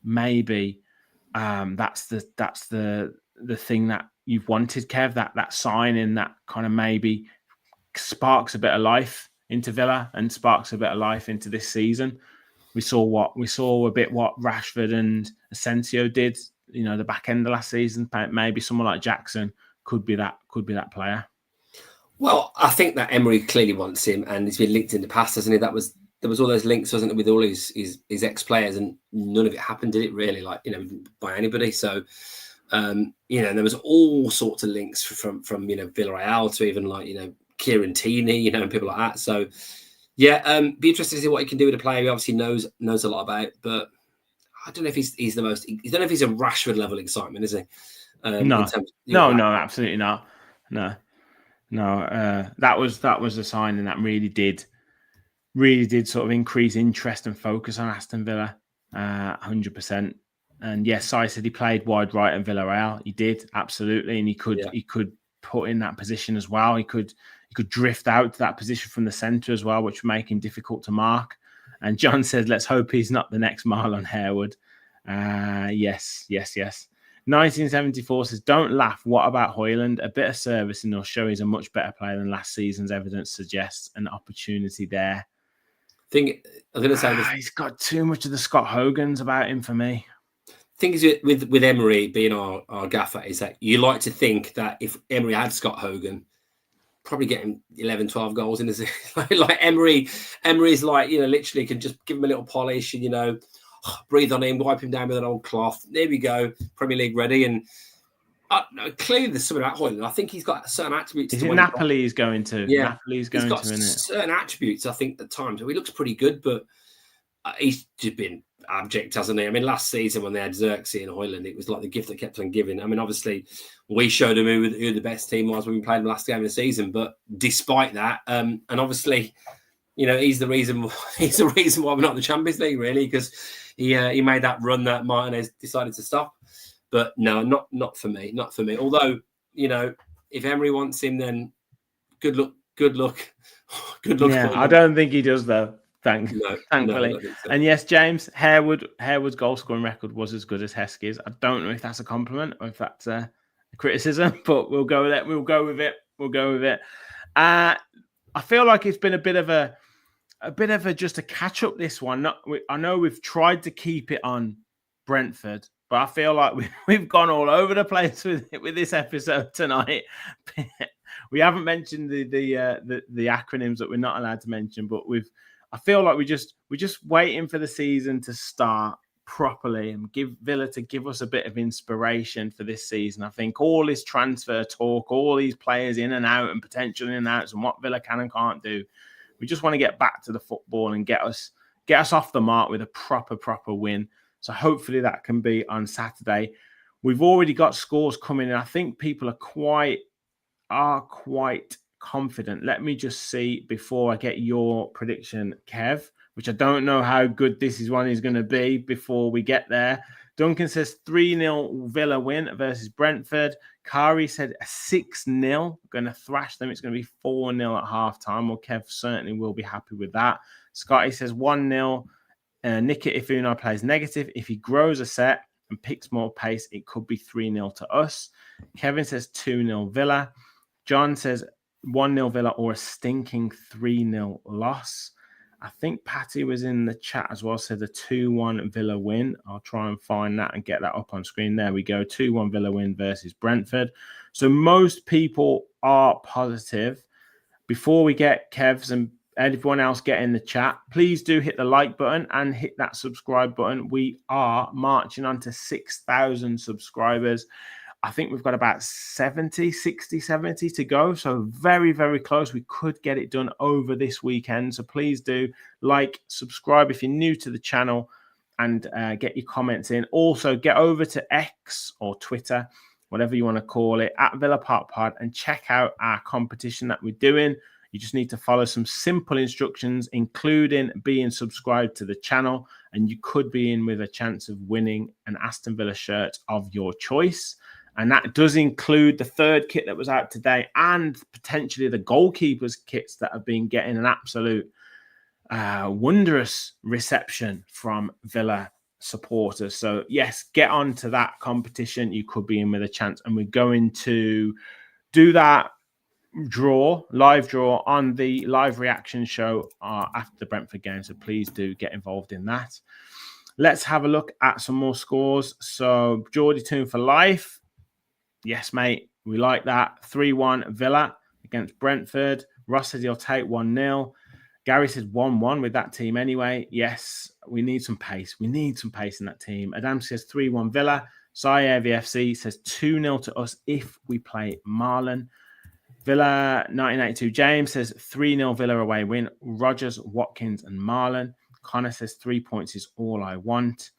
that's the thing that you've wanted, Kev, that signing that kind of maybe sparks a bit of life into Villa and sparks a bit of life into this season. We saw a bit what Rashford and Asensio did, the back end of last season. Maybe someone like Jackson could be that player. Well, I think that Emery clearly wants him, and he's been linked in the past, hasn't he? There was all those links, wasn't it, with all his ex-players, and none of it happened, did it, really? By anybody. So, there was all sorts of links from Villarreal to even Kieran Tierney, and people like that. So, yeah, be interested to see what he can do with a player he obviously knows a lot about, but I don't know if he's the most. I don't know if he's a Rashford level excitement, is he? No, absolutely not. No. That was a sign, and that really did sort of increase interest and focus on Aston Villa, 100%. And yes, I said he played wide right in Villarreal. He did, absolutely, and he could put in that position as well. He could drift out to that position from the centre as well, which would make him difficult to mark. And John said, let's hope he's not the next Marlon Harewood. Yes. 1974 says, don't laugh. What about Højlund? A bit of service and he'll show he's a much better player than last season's evidence suggests. An opportunity there. Thing I'm going to say, He's got too much of the Scott Hogans about him for me. Thing is with Emery being our gaffer is that you like to think that if Emery had Scott Hogan, probably getting 11, 12 goals in the season. Like Emery's like, literally can just give him a little polish and, breathe on him, wipe him down with an old cloth. There we go, Premier League ready. And clearly there's something about Højlund. I think he's got certain attributes. Is it Napoli he's going to? Yeah. Napoli's going he's got to, isn't it? certain attributes, I think, at times. He looks pretty good, but he's just been abject, hasn't he? I mean, last season when they had Xerxes and Højlund, it was like the gift that kept on giving. I mean, obviously, we showed them who the best team was when we played them last game of the season. But despite that, and obviously, he's the reason why we're not in the Champions League, really, because he made that run that Martinez decided to stop. But no, not for me, not for me. Although, if Emery wants him, then good luck. Yeah, I don't think he does though. Thankfully. No, so. And yes, James, Harewood's goal scoring record was as good as Heskey's. I don't know if that's a compliment or if that's a criticism, but we'll go with it. We'll go with it. I feel like it's been a bit of a just a catch up. This one. I know we've tried to keep it on Brentford, but I feel like we've gone all over the place with this episode tonight. We haven't mentioned the acronyms that we're not allowed to mention, but I feel like we're just waiting for the season to start properly and give Villa to give us a bit of inspiration for this season. I think all this transfer talk, all these players in and out and potential in and outs and what Villa can and can't do, we just want to get back to the football and get us off the mark with a proper win. So hopefully that can be on Saturday. We've already got scores coming, and I think people are quite confident. Let me just see before I get your prediction, Kev, which I don't know how good this one is going to be before we get there. Duncan says 3-0 Villa win versus Brentford. Kari said a 6-0, going to thrash them. It's going to be 4-0 at halftime. Well, Kev certainly will be happy with that. Scotty says 1-0. Nikit, if Unai plays negative, if he grows a set and picks more pace, it could be 3-0 to us. Kevin says 2-0 Villa. John says 1-0 Villa or a stinking 3-0 loss. I think Patty was in the chat as well, said a 2-1 Villa win. I'll try and find that and get that up on screen. There we go, 2-1 Villa win versus Brentford. So most people are positive. Before we get Kev's and everyone else get in the chat, please do hit the like button and hit that subscribe button. We are marching on to 6,000 subscribers. I think we've got about 60, 70 to go. So very, very close. We could get it done over this weekend. So please do like, subscribe if you're new to the channel, and get your comments in. Also, get over to X or Twitter, whatever you want to call it, at Villa Park Pod, and check out our competition that we're doing. You just need to follow some simple instructions, including being subscribed to the channel, and you could be in with a chance of winning an Aston Villa shirt of your choice. And that does include the third kit that was out today and potentially the goalkeepers' kits that have been getting an absolute wondrous reception from Villa supporters. So, yes, get on to that competition. You could be in with a chance. And we're going to do that live draw on the live reaction show after the Brentford game. So please do get involved in that. Let's have a look at some more scores. So Geordie Toon for life. Yes, mate. We like that. 3-1 Villa against Brentford. Ross says he'll take 1-0. Gary says 1-1 with that team anyway. Yes, we need some pace. We need some pace in that team. Adam says 3-1 Villa. Sayer VFC says 2-0 to us if we play Marlon. Villa 1982 James says 3-0 Villa away win. Rogers, Watkins and Marlon. Connor says 3 points is all I want.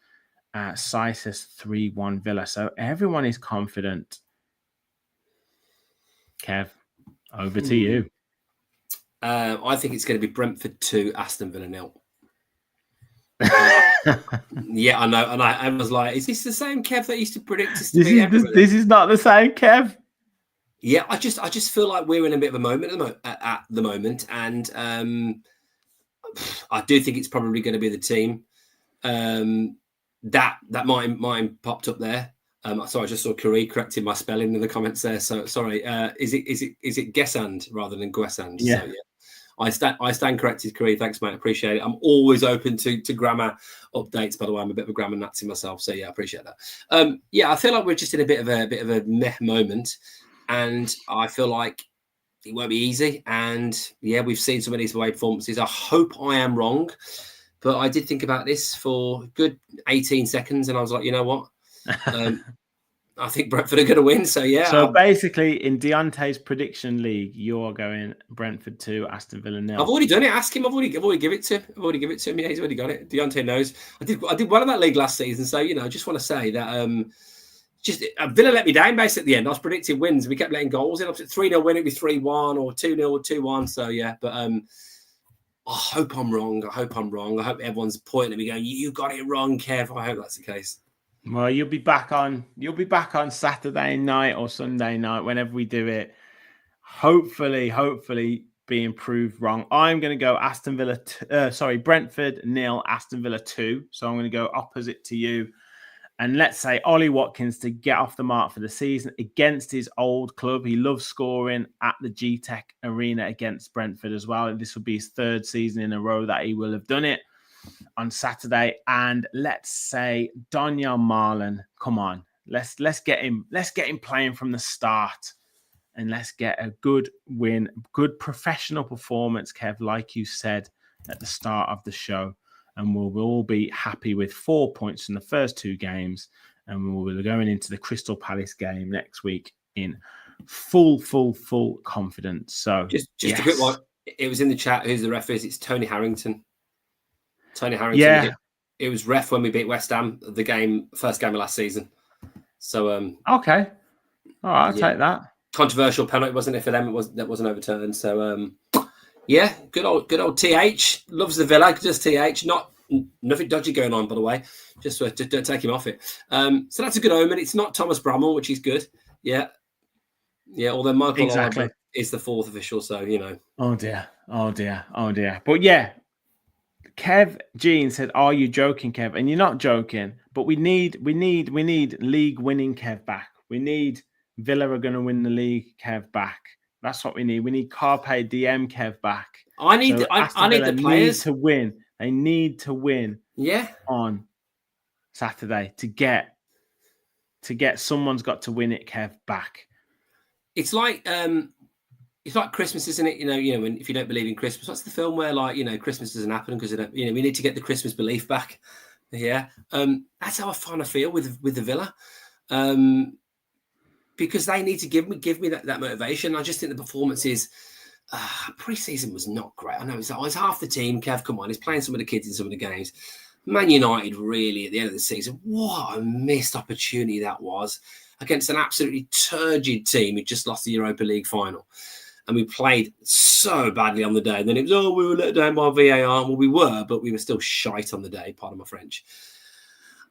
Sai says 3-1 Villa. So everyone is confident. Kev, over to you. I think it's going to be Brentford 2, Aston Villa 0. Yeah, I know. And I was like, is this the same Kev that used to predict us to be everywhere? This is not the same Kev. Yeah, I just feel like we're in a bit of a moment at the moment, and I do think it's probably going to be the team that mine popped up there. So I just saw Curry correcting my spelling in the comments there. So sorry, is it Guessand rather than Guessand? Yeah. So, yeah. I stand corrected, Curry. Thanks, mate. I appreciate it. I'm always open to grammar updates. By the way, I'm a bit of a grammar Nazi myself, so yeah, I appreciate that. I feel like we're just in a bit of a meh moment, and I feel like it won't be easy. And yeah, we've seen some of these away performances. I hope I am wrong, but I did think about this for a good 18 seconds, and I was like, you know what? I think Brentford are going to win. So yeah. So basically, in Deontay's prediction league, you're going Brentford 2, Aston Villa 0. I've already done it. Ask him. I've already give it to him. Yeah, he's already got it. Deontay knows. I did well in that league last season. So I just want to say that Villa let me down basically at the end. I was predicting wins. We kept letting goals in. Up to 3-0 win, it'd be 3-1 or 2-0 or 2-1. So yeah, but I hope I'm wrong. I hope everyone's pointing at me going, "You got it wrong, Kev." I hope that's the case. Well, you'll be back on Saturday night or Sunday night whenever we do it. Hopefully being proved wrong. I'm going to go Brentford 0, Aston Villa 2. So I'm going to go opposite to you. And let's say Ollie Watkins to get off the mark for the season against his old club. He loves scoring at the G-Tech Arena against Brentford as well. And this will be his third season in a row that he will have done it on Saturday. And let's say Daniel Marlon, come on, let's get him playing from the start, and let's get a good win, good professional performance, Kev, like you said at the start of the show, and we'll all be happy with 4 points in the first 2 games, and we'll be going into the Crystal Palace game next week in full confidence. So just a quick one. It was in the chat. Who's the ref is? It's Tony Harrington. Yeah. It was ref when we beat West Ham, first game of last season. So okay. All right, I'll take that. Controversial penalty, wasn't it, for them? That wasn't overturned. So yeah, good old TH loves the Villa. Just TH, nothing dodgy going on, by the way. Just don't take him off it. So that's a good omen. It's not Thomas Bramall, which is good. Yeah. Although Michael Oliver is the 4th official, so Oh dear. But yeah, Kev Jean said, "Are you joking, Kev?" And you're not joking. But we need league winning Kev back. We need Villa are going to win the league Kev back. That's what we need. We need Carpe Diem Kev back. I need the players to win. They need to win. Yeah. On Saturday to get someone's got to win it, Kev, back. It's like Christmas, isn't it? When if you don't believe in Christmas, what's the film where Christmas doesn't happen because we need to get the Christmas belief back. Yeah. That's how I feel with the Villa. Because they need to give me that motivation. I just think the performances pre-season was not great. I know it's half the team. Kev, come on, he's playing some of the kids in some of the games. Man United, really, at the end of the season, what a missed opportunity that was against an absolutely turgid team who just lost the Europa League final. And we played so badly on the day. And then it was, we were let down by VAR. Well, we were, but we were still shite on the day, pardon my French.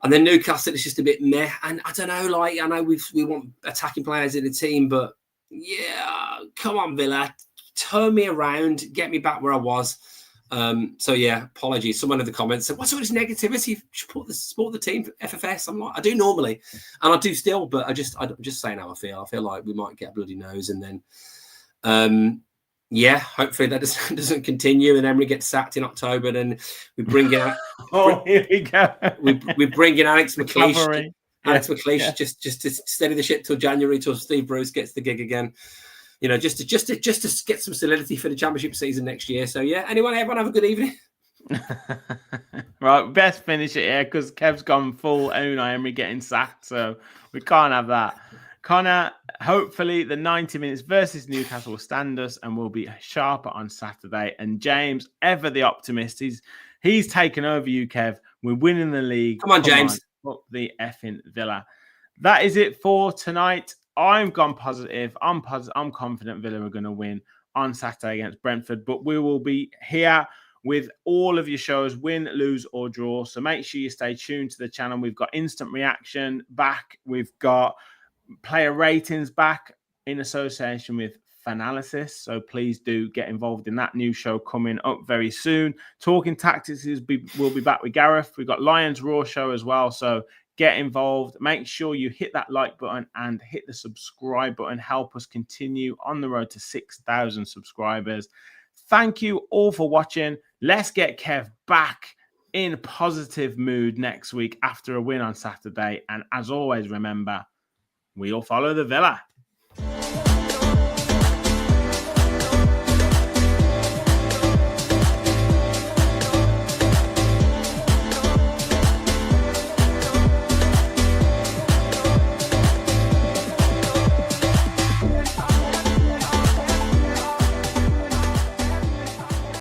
And then Newcastle is just a bit meh. And I don't know, I know we want attacking players in the team, but yeah, come on, Villa, turn me around, get me back where I was. So yeah, apologies. Someone in the comments said, "What's all this negativity? Support the team for FFS." I'm like, I do normally, and I do still, but I'm just saying how I feel. I feel like we might get a bloody nose, and then hopefully that doesn't continue, and Emery gets sacked in October. Then we bring in here we go. we bring in Alex McLeish. McLeish just to steady the ship till January, till Steve Bruce gets the gig again. Just to get some solidity for the championship season next year. So yeah, everyone have a good evening. Right, best finish it here because Kev's gone full Unai Emery getting sacked, so we can't have that. Connor, hopefully the 90 minutes versus Newcastle will stand us and we'll be sharper on Saturday. And James, ever the optimist, he's taken over you, Kev. We're winning the league. Come on, James. Up the effing Villa. That is it for tonight. I'm gone positive. I'm confident Villa are going to win on Saturday against Brentford, but we will be here with all of your shows, win, lose, or draw. So make sure you stay tuned to the channel. We've got instant reaction back. We've got player ratings back in association with Fanalysis. So please do get involved in that new show coming up very soon. Talking Tactics we'll be back with Gareth. We've got Lions Raw show as well. So get involved. Make sure you hit that like button and hit the subscribe button. Help us continue on the road to 6,000 subscribers. Thank you all for watching. Let's get Kev back in positive mood next week after a win on Saturday. And as always, remember, we all follow the Villa.